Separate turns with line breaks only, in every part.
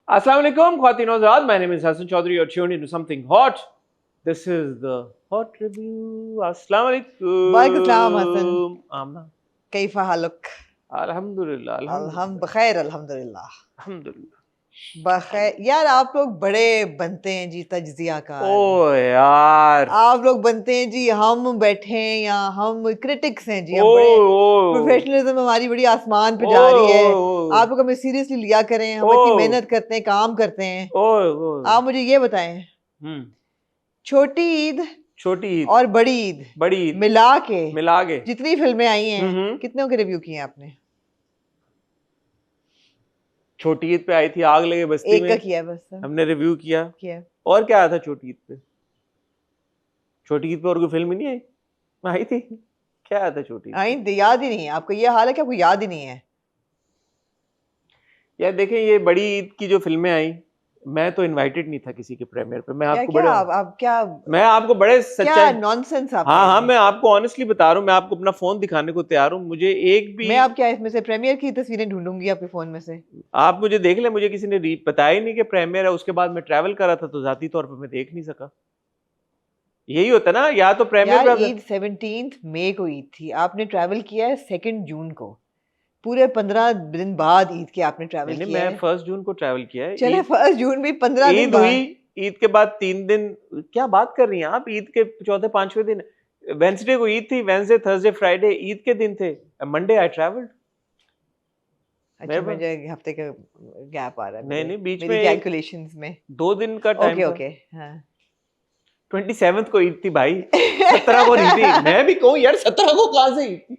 Assalamu alaikum, Khwatin Azad. My name is Hassan Chaudhary. You're tuned into something hot. This is the hot review. Assalamu alaikum.
वालेकुम Hasan
Amna.
कैफा हालुक
Alhamdulillah. Alhamdulillah.
बखैर अल्हम्दुलिल्लाह
Alhamdulillah.
बखैर। यार आप लोग बड़े बनते हैं जी तज्जियाकार।
ओ यार,
आप लोग बनते हैं जी, हम बैठे हैं यहाँ, हम क्रिटिक्स हैं जी, हम
ओ
बड़े
ओ
प्रोफेशनलिज्म हमारी बड़ी आसमान पे
ओ
जा रही है।
ओ
आप लोग हमें सीरियसली लिया करें, हम इतनी मेहनत करते हैं, काम करते हैं।
ओ ओ
आप मुझे ये बताएं,
हम्म
छोटी ईद
छोटी ईद
और बड़ी ईद
बड़ी ईद
मिला के
के
जितनी फिल्में आई हैं,
हम्म।
कितनों के रिव्यू किए हैं आपने?
छोटी ईद पे आई थी आग लगे बस्ती
एक
में,
का किया है बस।
हमने रिव्यू किया।
किया
और क्या आया था छोटी ईद पे? छोटी ईद पे और कोई फिल्म ही नहीं आई थी। क्या आया था छोटी ईद पे?
आई याद ही नहीं है आपको? ये हाल है कि आपको याद ही नहीं है?
यार देखें, ये बड़ी ईद की जो फिल्में आई, मैं तो इनवाइटेड नहीं था किसी के प्रीमियर पे। मैं
क्या
आपको
क्या
बड़े
आप क्या
मैं आपको बड़े
क्या
सच्चाई
नॉनसेंस आप
हाँ
कह
हाँ,
रहे
मैं
हैं?
आपको ऑनेस्टली बता रहा हूँ। मैं आपको अपना फोन दिखाने को तैयार हूँ। मुझे एक भी
मैं आप क्या इसमें से प्रीमियर की तस्वीरें ढूंढूंगी आपके फोन में से?
आप मुझे देख ले, मुझे किसी ने बताया ही नहीं कि प्रीमियर है। उसके बाद मैं ट्रैवल कर रहा था तो जाती तौर पर मैं देख नहीं सका। यही होता ना, या तो प्रीमियर
यार
पे
ईद 17 मई को ईद थी, आपने ट्रैवल किया है 2 जून को, पूरे 15 दिन बाद ईद के आपने ट्रैवल
नहीं,
किया
मैं
है।
1 जून को ट्रैवल किया है।
चले 1 जून भी 15 दिन
ईद हुई,
बाद।
ईद के बाद 3 दिन। क्या बात कर रही हैं आप? ईद के चौथे पांचवें दिन वेंसडे को ईद थी। वेंसडे थर्सडे फ्राइडे ईद के दिन थे। Monday I travelled.
अच्छा, मुझे हफ्ते का गैप आ रहा है
नहीं नहीं, बीच
मेरी
में
कैलकुलेशंस में।
2 दिन का टाइम
ओके
था।
ओके हाँ
27 को ईद थी भाई, 17 को नहीं थी। मैं भी कहूँ यार, 17 को कहाँ से ईद थी?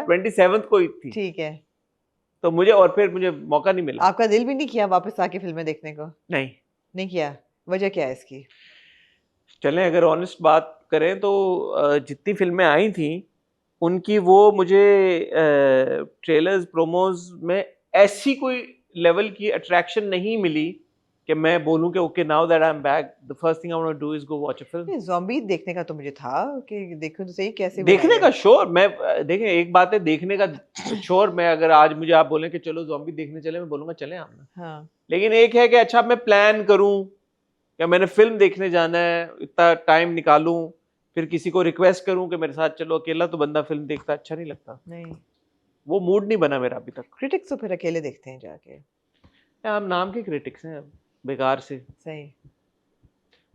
27 को ईद थी।
ठीक है।
तो मुझे, और फिर मुझे मौका नहीं मिला।
आपका दिल भी नहीं किया वापस आके फिल्में देखने को?
नहीं
किया? वजह क्या है इसकी?
चलें, अगर ऑनेस्ट बात करें तो जितनी फिल्में आई थी उनकी वो मुझे ट्रेलर्स प्रोमोज में ऐसी कोई लेवल की अट्रैक्शन नहीं मिली कि मैं बोलूं कि okay now that I am back, the first thing I want to do is go watch a film.
Zombie देखने का तो मुझे था कि देखो तो सही कैसे
देखने
बनाई
का
है।
शोर, मैं देखें, एक बात है देखने का शोर। मैं अगर आज मुझे आप बोलें कि चलो ज़ॉम्बी देखने चले, मैं बोलूंगा चले आप ना।
हाँ
लेकिन एक है कि अच्छा मैं प्लान करूं या मैंने फिल्म देखने जाना है, इतना टाइम निकालूं, फिर किसी को रिक्वेस्ट करूं कि मेरे साथ चलो। अकेला तो बंदा फिल्म देखता अच्छा नहीं लगता।
नहीं,
वो मूड नहीं बना मेरा अभी तक।
क्रिटिक्स तो फिर अकेले देखते हैं जाके।
हम नाम के क्रिटिक्स हैं बेकार से,
सही,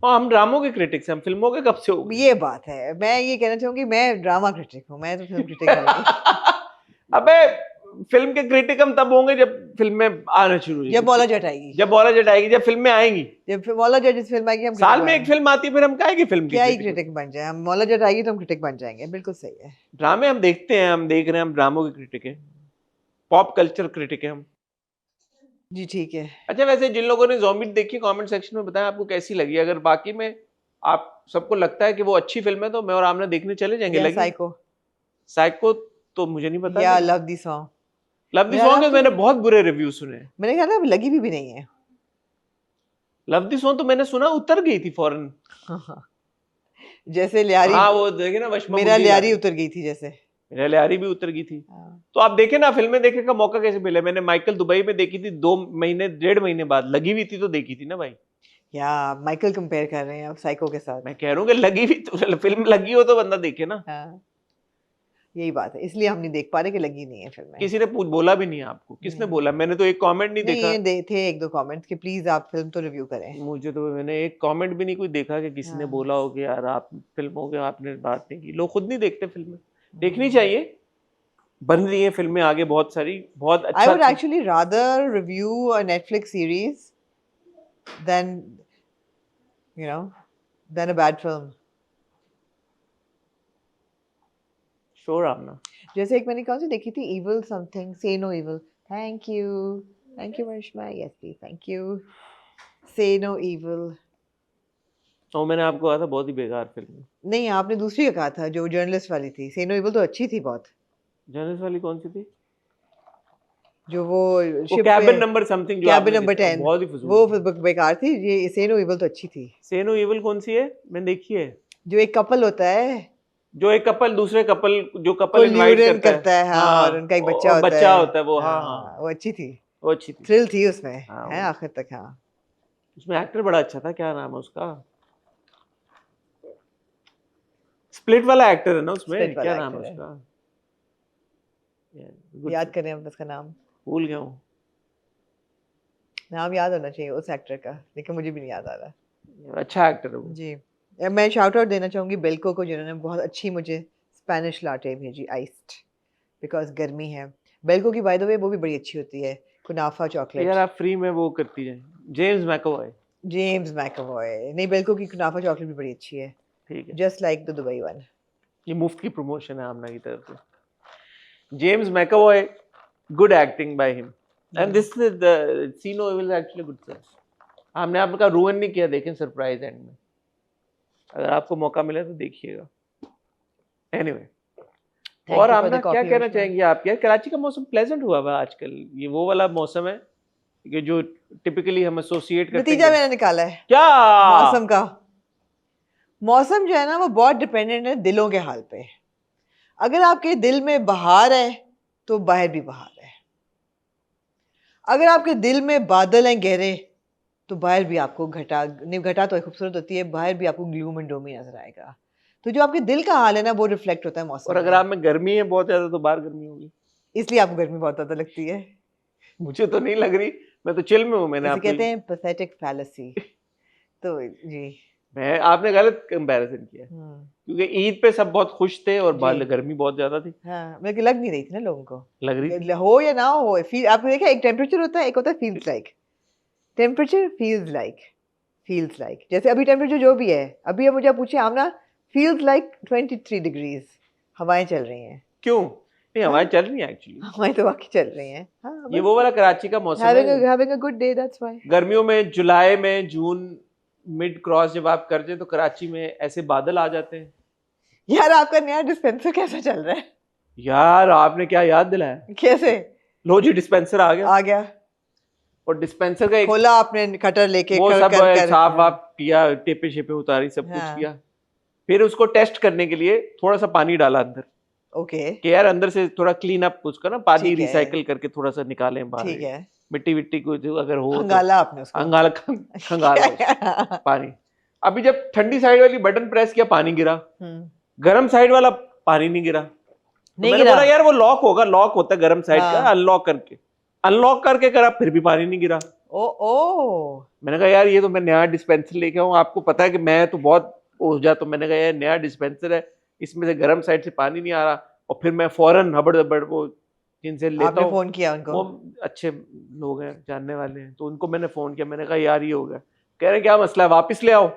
और हम ड्रामों के क्रिटिक्स हैं, हम फिल्मों के कब से हो गए?
ये बात है। मैं ये कहना चाहूंगी, मैं ड्रामा क्रिटिक हूँ, मैं तो फिल्म क्रिटिक नहीं।
अबे, फिल्म के क्रिटिक हम तब होंगे जब फिल्में आना शुरू होगी,
जब मौला जट आएगी,
जब मौला जट आएगी, जब फिल्में आएंगी।
जब मौला जट इस फिल्म आएगी हम
साल
critic
में एक
बनेंगे।
फिल्म आती है, फिर हम काहे फिल्म
क्या ही
की
क्रिटिक बन जाए हम? मौला जट आएगी तो हम क्रिटिक बन जाएंगे। बिल्कुल सही है।
ड्रामे हम देखते हैं, हम देख रहे हैं, हम ड्रामों के क्रिटिक हैं, पॉप कल्चर क्रिटिक है हम।
जी ठीक है।
अच्छा, वैसे जिन लोगों ने ज़ॉम्बी देखी कमेंट सेक्शन में बताएं आपको कैसी लगी। अगर बाकी में आप सबको लगता है कि वो अच्छी फिल्म है तो मैं और आमना देखने चले जाएंगे।
या
लगी
साइको
साइको तो मुझे नहीं पता।
या love the song.
Love the
यार
सॉन्ग
आप तो-
मैंने बहुत बुरे रिव्यू सुने।
मैंने कहा ना लगी भी नहीं है।
लव दी सॉन्ग तो मैंने सुना उतर गई थी फौरन।
जैसे लियारी,
हाँ वो देखे ना, वशमा
मेरा
बुड्ढी
लियारी
गाती।
उतर गई थी जैसे।
मेरा लियारी भी उतर गई थी।
हाँ।
तो आप देखे ना, फिल्में देखने का मौका कैसे मिले? मैंने माइकल दुबई में देखी थी 2 महीने 1.5 महीने बाद। लगी हुई थी तो देखी थी ना भाई।
या माइकल कंपेयर कर रहे हैं आप साइको के साथ?
मैं कह रहा हूँ कि लगी हुई तो फिल्म लगी हो तो बंदा देखे ना।
हाँ यही बात है, इसलिए हम नहीं देख पा रहे कि लगी नहीं है फिल्म।
किसी ने बोला भी नहीं है आपको? किसने बोला? मैंने तो एक कमेंट नहीं देखा।
नहीं थे एक दो कमेंट्स कि प्लीज आप फिल्म तो रिव्यू करें।
मुझे तो, मैंने एक कमेंट भी नहीं कोई देखा कि किसी ने
हाँ।
बोला हो कि यार आप फिल्मों के आपने बात नहीं की। लोग खुद नहीं देखते फिल्में। देखनी चाहिए, बन रही है फिल्में आगे बहुत सारी, बहुत
I
अच्छा
would actually rather review a Netflix series than than a bad film.
Sure Aamna.
जैसे एक मैंने कौन सी देखी थी, Evil something, Say No Evil. Thank you Marishma. Yes please, thank you. Say No Evil.
और मैंने आपको कहा था बहुत ही बेकार फिल्म है।
नहीं, आपने दूसरी का कहा था जो जर्नलिस्ट वाली थी। Say No Evil तो अच्छी थी बहुत।
जर्नलिस्ट वाली कौन सी थी?
जो वो
कैबिन नंबर समथिंग, जो
कैबिन
आपने
नंबर
देखा,
10,
बहुत ही फजूल।
वो बेकार थी। ये Say No Evil तो अच्छी थी।
से नो इविल कौन सी है? मैंने देखी है।
जो एक कपल होता है,
जो एक कपल दूसरे कपल, जो
को
कपल इनवाइट
ल्यूरेन
करता है,
हाँ, और उनका एक बच्चा
और
होता
बच्चा
है।
होता है वो। हाँ
हाँ, वो अच्छी थी।
वो अच्छी थी।
थ्रिल थी उसमें
हाँ,
है
वो-
आखिर तक। हाँ
उसमें एक्टर बड़ा अच्छा था, क्या नाम है उसका, स्प्लिट वाला एक्टर है ना उसमें,
स्प्लिट
क्या
वाला
नाम है
एक्टर है,
उसका, गुड,
याद करें अब उसका नाम,
भूल गया हूँ।
नाम याद होना चाहिए उस एक्टर का, लेकिन मुझे भी नहीं याद आ रहा।
अच्छा एक्टर है वो।
जी मैं शाउट आउट देना चाहूंगी बेल्को को, जिन्होंने बहुत अच्छी मुझे स्पेनिश लाटे भेजी आइस्ड, बिकॉज गर्मी है। बेल्को की बाय द वे वो भी बड़ी अच्छी होती है, कुनाफा
यार
चॉकलेट।
आप फ्री में वो करती है, जेम्स मैकअवॉय।
जेम्स मैकअवॉय, नहीं बेल्को की कुनाफा चॉकलेट भी बड़ी अच्छी है,
ठीक है,
just like the Dubai one.
ये मुफ्त की प्रमोशन है आमना की तरफ से। James McAvoy, good acting by him, and this is the see no evil actually good film. हमने आपका रुइन नहीं किया, देखें सरप्राइज एंड में, अगर आपको मौका मिले तो देखिएगा। एनीवे, और आमना क्या कहना चाहेंगे आप? यार कराची का मौसम प्लेजेंट हुआ हुआ आजकल, ये वो वाला मौसम है कि जो टिपिकली हम एसोसिएट करते
नतीजा
हैं।
मैंने निकाला है
क्या
मौसम का। मौसम जो है ना वो बहुत डिपेंडेंट है दिलों के हाल पे। अगर आपके दिल में बहार है तो बाहर भी बहार है, अगर आपके दिल में बादल हैं गहरे तो बाहर भी आपको घटा, नहीं घटा तो खूबसूरत होती है, बाहर भी आपको ग्लूम एंड डोमी नजर आएगा। तो जो आपके दिल का हाल है ना वो रिफ्लेक्ट होता है मौसम
और अगर
में।
आप में गर्मी है बहुत ज्यादा तो बाहर गर्मी होगी।
इसलिए आपको गर्मी बहुत ज्यादा लगती है।
मुझे तो नहीं लग रही, मैं तो चिल में हूँ। मैंने
इसे
आपको,
कहते हैं पैथेटिक फैलेसी। तो जी
मैं आपने गलत कंपैरिजन किया, क्योंकि ईद पे सब बहुत खुश थे और बाहर गर्मी बहुत ज्यादा थी।
हाँ मेरे को लग नहीं रही थी ना लोगों को,
लग रही थी।
हो या ना हो, फील, आपने देखा एक टेम्परेचर होता है, एक होता है feels like. Temperature feels like जैसे अभी टेम्परेचर जो भी है, अभी अब मुझे आप पूछे आमना, फील्स लाइक 23 डिग्रीज, हवाएं चल रही हैं।
क्यों नहीं, हवाएं चल रही हैं एक्चुअली,
हवाएं तो वाकई चल रही हैं। हाँ
ये वो वाला कराची का मौसम है।
having a good day, that's why।
गर्मियों में जुलाई में जून मिड क्रॉस जब आप करते हैं तो कराची में ऐसे बादल आ जाते हैं।
यार आपका नया डिस्पेंसर कैसा चल रहा है?
यार आपने क्या याद दिलाया,
कैसे
लो जी डिस्पेंसर आ गया।
आ गया?
और डिस्पेंसर का एक
खोला आपने कटर लेके,
वो
कर,
सब
कर, कर,
साफ वाफ किया, टेपे शेपे उतारी, सब कुछ
हाँ।
किया। फिर उसको टेस्ट करने के लिए थोड़ा सा पानी डाला अंदर,
ओके
कि यार अंदर से थोड़ा क्लीन अप उसका ना, पानी
ठीक है।
रिसाइकल करके थोड़ा सा निकालें बाहर,
ठीक है,
मिट्टी विट्टी को जो अगर हो तो
खंगाला आपने उसको।
खंगाला उसको पानी। अभी जब ठंडी साइड वाली बटन प्रेस किया पानी गिरा, गर्म साइड वाला पानी नहीं गिरा। तो मैंने बोला यार वो लॉक होगा, लॉक होता है गर्म साइड का, अनलॉक करके करा फिर भी पानी नहीं गिरा।
ओ
मैंने कहा यार ये तो मैं नया डिस्पेंसर लेके आऊँ, आपको पता है कि मैं तो बहुत हो जाता, तो मैंने कहा यार नया डिस्पेंसर है, इसमें से गर्म साइड से पानी नहीं आ रहा। और फिर मैं फौरन हबड़ दबड़ वो जिनसे लेता हूँ,
फोन किया उनको,
वो अच्छे लोग हैं जानने वाले हैं, तो उनको मैंने फोन किया, मैंने कहा यार ये हो गया। कह रहे क्या मसला है, वापस ले आओ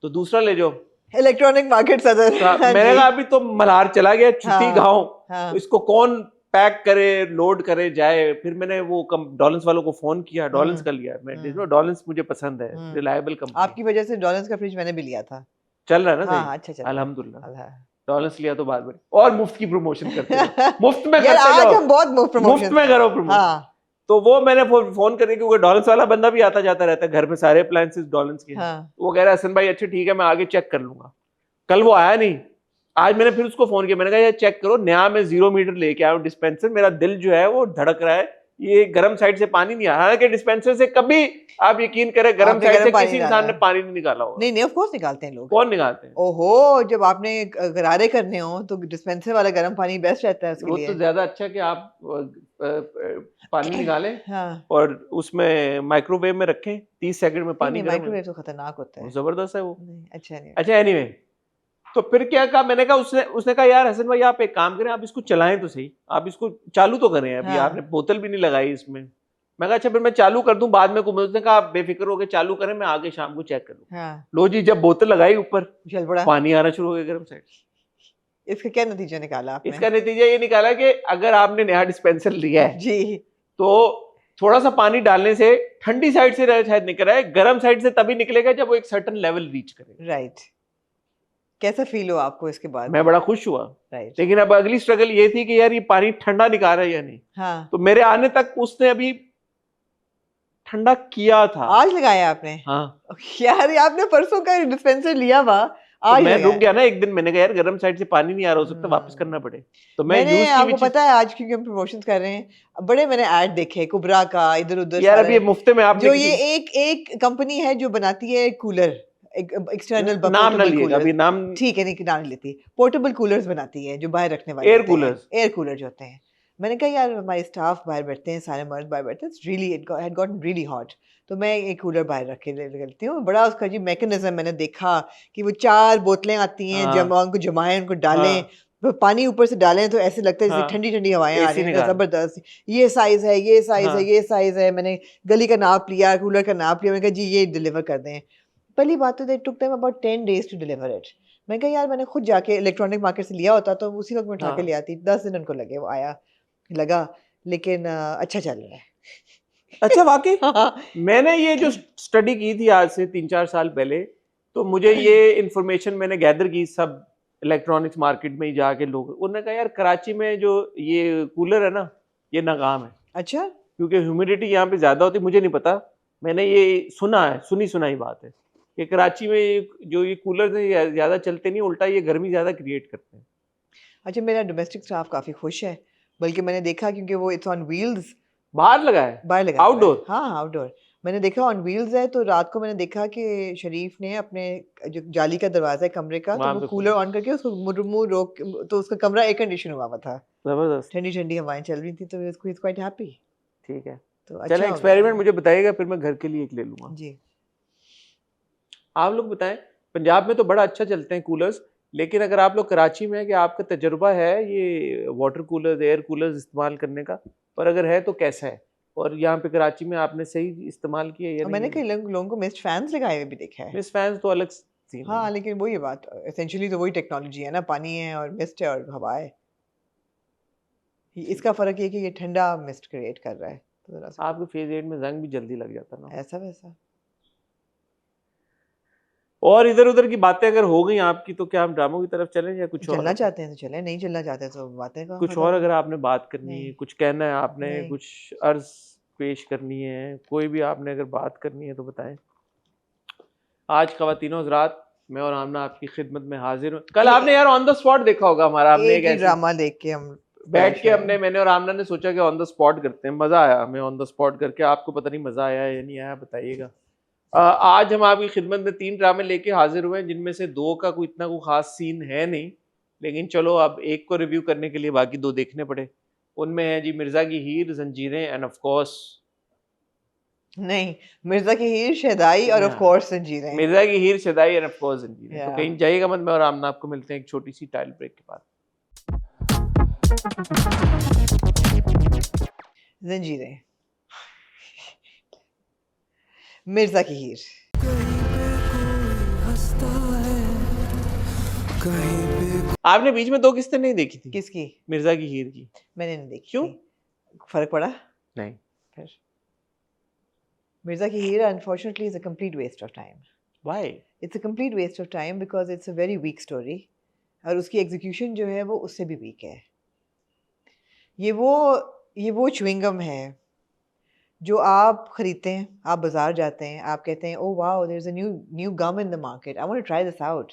तो दूसरा ले जाओ,
इलेक्ट्रॉनिक मार्केट सदर।
मैंने कहा अभी तो मल्हार चला गया छुट्टी गाँव,
हाँ।
तो इसको कौन पैक करे लोड करे जाए। फिर मैंने वो डॉलेंस वालों को फोन किया, डॉलेंस का लिया मैं, डॉलेंस मुझे पसंद है, रिलायबल कंपनी।
आपकी वजह से डॉलेंस का फ्रिज मैंने भी लिया था,
चल रहा है ना?
हाँ, अच्छा चल रहा है,
अल्हम्दुलिल्लाह। डॉलेंस लिया तो बाद में, और मुफ्त की प्रमोशन करते हैं मुफ्त में
यार
करते
आज
जाओ,
हम बहुत मुफ्त
मुफ्त में करो प्रमोशन।
हाँ।
तो वो मैंने फोन करके, क्योंकि डॉलेंस वाला बंदा भी आता जाता रहता है घर में, सारे अप्लायंसेस डॉलेंस के,
हाँ।
वो कह रहा है हसन भाई अच्छा ठीक है मैं आगे चेक कर लूंगा। कल वो आया नहीं, आज मैंने फिर उसको फोन किया, मैंने कहा यार चेक करो, नया मैं 0 मीटर लेके आया हूँ डिस्पेंसर, मेरा दिल जो है वो धड़क रहा है, ये गर्म साइड से पानी नहीं आ रहा। हालांकि डिस्पेंसर से कभी आप यकीन करें गर्म साइड से किसी इंसान ने पानी नहीं निकाला होगा।
नहीं ऑफ कोर्स निकालते हैं लोग।
कौन निकालते हैं?
ओहो, जब आपने गरारे करने हो तो डिस्पेंसर वाला गर्म पानी बेस्ट रहता है उसके लिए।
वो तो ज्यादा अच्छा कि आप पानी निकालें
हाँ।
और उसमें माइक्रोवेव में रखें, 30 सेकंड में पानी गर्म।
माइक्रोवेव तो खतरनाक होता है,
जबरदस्त है वो।
अच्छा नहीं।
अच्छा एनीवे, तो फिर क्या कहा मैंने, कहा उसने कहा यार हसन भाई आप एक काम करें, आप इसको चलाएं तो सही, आप इसको चालू तो करें, अभी आपने बोतल भी नहीं लगाई इसमें। मैं कहा अच्छा फिर मैं चालू कर दूं बाद में, उसने कहा आप बेफिक्र होकर चालू करें, मैं आगे शाम को चेक कर लूं। लो जी जब बोतल लगाई ऊपर
चल पड़ा,
पानी आना शुरू हो गया गर्म साइड।
इसका क्या नतीजा निकाला आपने?
इसका नतीजा ये निकाला कि अगर आपने नया डिस्पेंसर लिया है
जी
तो थोड़ा सा पानी डालने से ठंडी साइड से शायद निकल रहा है, गर्म साइड से तभी निकलेगा जब वो एक सर्टेन लेवल रीच करे।
राइट। कैसा फील हुआ आपको इसके बाद?
मैं बड़ा खुश हुआ।
राइट।
लेकिन अब अगली स्ट्रगल ये थी कि यार ये पानी ठंडा निकाल रहा है या नहीं।
हाँ।
तो मेरे आने तक उसने अभी ठंडा किया था।
आज लगाया आपने?
हाँ।
यार आपने परसों का डिस्पेंसर लिया हुआ
तो
आज
मैं
लगाया
रुक
है।
गया ना एक दिन, मैंने कहा यार गर्म साइड से पानी नहीं आ रहा, हो सकता है वापस करना पड़े, तो मैं
मैंने
यूज की
आपको
which is-
पता है आज क्योंकि हम प्रमोशंस कर रहे हैं, बड़े मैंने ऐड देखे कुबरा का इधर उधर
यार अब
सारे,
ये मुफ्ते में आपने
जो
किसी
ये एक कंपनी है जो बनाती है कूलर, एक्सटर्नल
नाम ना
पोर्टेबल
लिएगा
कूलर,
अभी नाम,
ठीक है नहीं नाम नहीं लेती, पोर्टेबल कूलर्स बनाती है जो बाहर रखने वाले
एयर
होते हैं,
कूलर्स।
एयर कूलर जो होते हैं। मैंने कहा यार हमारे स्टाफ बाहर बैठते हैं, सारे मर्द बाहर बैठते हैं, really it had gotten really hot, तो मैं एक कूलर बाहर रख के लेती हूँ। बड़ा उसका जी मैकेनिज्म मैंने देखा कि वो 4 बोतलें आती हैं,
हाँ
उनको जमाएं, उनको डालें,
हाँ
तो पानी ऊपर से डालें तो ऐसे लगता है जैसे
हाँ,
ठंडी ठंडी हवाएं आ रही
एसी
हैं,
निकाल,
जबरदस्त, ये साइज है, ये साइज है,
हाँ
ये साइज है। मैंने गली का नाप लिया, कूलर का नाप लिया, मैंने कहा जी ये डिलीवर कर दें। पहली बात तो they took them about 10 days to deliver it. मैं कहा यार मैंने खुद जाके इलेक्ट्रॉनिक मार्केट से लिया होता तो उसी वक्त मैं उठा के ले
हाँ।
आती, 10 दिन उनको लगे, वो आया लगा, लेकिन अच्छा चल रहा है।
अच्छा वाकई
हाँ,
मैंने ये जो स्टडी की थी आज से 3-4 साल पहले, तो मुझे ये इंफॉर्मेशन मैंने गैदर की सब इलेक्ट्रॉनिक्स मार्केट में ही जाके, लोग उन्होंने कहा यार कराची में जो ये कूलर है ना ये नाकाम है,
अच्छा
क्योंकि ह्यूमिडिटी यहाँ पे ज्यादा होती है। मुझे नहीं पता, मैंने ये सुना है, सुनी सुनाई बात है कि कराची में जो ये कूलर है ज्यादा चलते नहीं, उल्टा ये गर्मी ज्यादा क्रिएट करते हैं।
अच्छा, मेरा डोमेस्टिक स्टाफ काफ़ी खुश है, बल्कि मैंने देखा क्योंकि वो इट्स ऑन व्हील्स,
बाहर लगा है,
बाहर लगा हुआ है।
आउटडोर।
हाँ आउटडोर, मैंने देखा ऑन व्हील्स है, तो रात को मैंने देखा कि शरीफ ने अपने जो जाली का दरवाजा है कमरे का, तो
वहां
वो
पे
कूलर ऑन करके उसको मुंह रोक, तो उसका कमरा एयर कंडीशन हुआ हुआ था,
जबरदस्त।
ठंडी ठंडी हवाएं चल रही थी, तो इसको इज क्वाइट हैप्पी।
ठीक है,
तो
चलें
अच्छा हो गया
एक्सपेरिमेंट मुझे बताइएगा, फिर मैं घर के लिए एक ले लूंगा।
जी।
आप लोग बताएं, पंजाब में तो बड़ा अच्छा चलते हैं कूलर्स, लेकिन अगर आप लोग कराची में है कि आपका तजुर्बा है ये वाटर कूलर्स एयर कूलर्स इस्तेमाल करने का, पर अगर है तो कैसा है, और यहाँ पे कराची में आपने सही इस्तेमाल किया या
और
नहीं?
मैंने कई लोगों को मिस्ट फैंस लगाए हुए भी देखा है।
मिस फैंस तो अलग सीन है।
हाँ लेकिन वही बात, एसेंशियली तो वही टेक्नोलॉजी है ना, पानी है और मिस्ट है और हवा है, इसका फर्क ये है कि ये ठंडा मिस्ट क्रिएट कर रहा है, तो जरा सा
आपके फेज 8 में जंग भी जल्दी लग जाता ना।
ऐसा वैसा।
और इधर उधर की बातें अगर हो गई आपकी, तो क्या हम ड्रामों की तरफ चलें या कुछ
चलना
और?
चाहते हैं तो चले, नहीं चलना चाहते तो बातें का
कुछ
खत्म
और
है।
अगर आपने बात करनी है,
नहीं
कुछ कहना है आपने,
नहीं
कुछ अर्ज पेश करनी है, कोई भी आपने अगर बात करनी है तो बताएं। आज ख़वातीनो हज़रात, मैं और आमना आपकी खिदमत में हाजिर हूँ। कल आपने यार ऑन द स्पॉट देखा होगा हमारा, हमने
एक ही
ऐसी
ड्रामा देख के हम
बैठ के
परेशान।
मैंने और आमना ने सोचा कि ऑन द स्पॉट करते हैं, मज़ा आया हमें ऑन द स्पॉट करके। आपको पता नहीं मज़ा आया या नहीं आया, बताइएगा। आज हम आपकी खिदमत में 3 ड्रामे लेके हाजिर हुए हैं, जिनमें से 2 का कोई इतना कोई खास सीन है नहीं, लेकिन चलो अब एक को रिव्यू करने के लिए बाकी 2 देखने पड़े। उनमें है जी मिर्ज़ा की हीर, जंजीरें एंड ऑफ कोर्स,
नहीं, मिर्जा की हीर, शहदाई और ऑफ
हाँ,
कोर्स जंजीरें।
मिर्ज़ा की हीर, शदाई एंड ऑफ कोर्स जंजीरें। तो
या
कहीं जाइएगा मत, मैं और आमना आपको मिलते हैं एक छोटी सी टाइल ब्रेक के बाद।
जंजीरें, मिर्जा की हीर।
आपने बीच में 2 किस्तें नहीं देखी थी
किसकी?
मिर्ज़ा की हीर की?
मैंने नहीं देखी
क्यों?
थी। फर्क पड़ा?
नहीं।
फिर मिर्जा की Heer unfortunately is a complete waste of time.
Why?
It's a complete waste of time because it's a very weak story, और उसकी एग्जीक्यूशन जो है वो उससे भी वीक है। ये वो च्युइंगम है जो आप खरीदते हैं, आप बाजार जाते हैं, आप कहते हैं oh wow there is a new gum in the market, I want to try this out.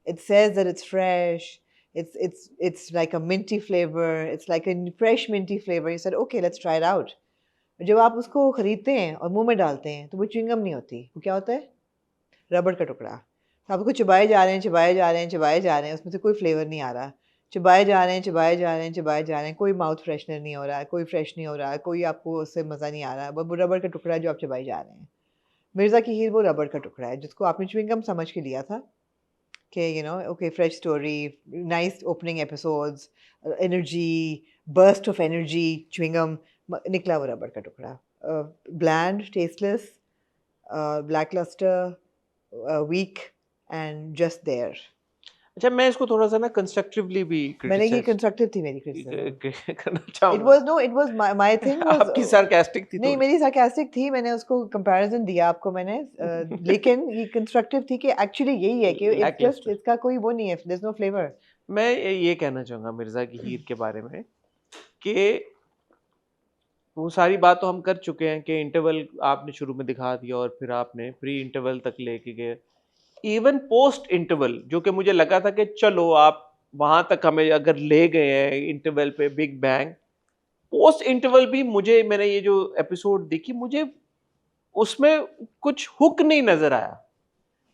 It says that it's fresh. It's like a minty flavor. It's like a fresh minty flavor. You said, okay, let's try it out. जब आप उसको खरीदते हैं और मुंह में डालते हैं तो वो च्युइंगम नहीं होती, वो क्या होता है? रबड़ का टुकड़ा। तो आप उसको चबाए जा रहे हैं, चबाए जा रहे हैं, चबाए जा रहे हैं, उसमें से कोई फ्लेवर नहीं आ रहा। चबाए जा रहे हैं, चबाए जा रहे हैं, चबाए जा रहे हैं, कोई माउथ फ्रेशनर नहीं हो रहा है, कोई फ्रेश नहीं हो रहा है, कोई आपको उससे मज़ा नहीं आ रहा है। वो रबड़ का टुकड़ा है जो आप चबाए जा रहे हैं। मिर्ज़ा की हीर वो रबड़ का टुकड़ा है जिसको आपने च्युइंगम समझ के लिया था कि okay, fresh story, nice opening episodes, energy, burst of energy, chewing gum, निकला वो रबड़ का टुकड़ा, bland, tasteless, lackluster, weak and just there.
अच्छा, मैं इसको थोड़ा सा ना कंस्ट्रक्टिवली भी
मैंने ये
क्रिटिसाइज
कंस्ट्रक्टिव थी मेरी क्रिटिसिज्म।
करना
It
चाहूंगा।
was no, it was my thing was
आपकी सार्कास्टिक थी
नहीं
थोड़ी।
मेरी sarcastic थी, मैंने उसको comparison दिया आपको मैंने, लेकिन ये कंस्ट्रक्टिव थी कि एक्चुअली यही है कि it's just
Lackluster।
इसका कोई वो नहीं है, there's no flavor.
मैं ये कहना चाहूंगा मिर्ज़ा की हीर के बारे में कि वो सारी बात तो हम कर चुके हैं कि इंटरवल आपने शुरू में दिखा दिया और फिर आपने प्री इंटरवल तक लेके गए। इवन पोस्ट इंटरवल, जो कि मुझे लगा था कि चलो आप वहां तक हमें अगर ले गए हैं इंटरवल पे बिग बैंग, पोस्ट इंटरवल भी मुझे, मैंने ये जो एपिसोड देखी, मुझे उसमें कुछ हुक नहीं नजर आया,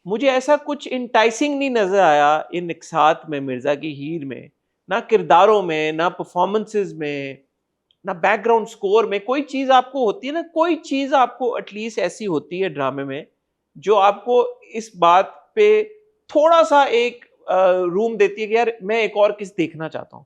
मुझे ऐसा कुछ इंटाइसिंग नहीं नजर आया इन एक साथ में, मिर्जा की हीर में, ना किरदारों में, ना परफॉर्मेंसेस में, ना बैकग्राउंड स्कोर में। कोई चीज आपको होती है ना, कोई चीज आपको एटलीस्ट ऐसी होती है ड्रामे में जो आपको इस बात पे थोड़ा सा एक रूम देती है कि यार मैं एक और किस देखना चाहता हूँ।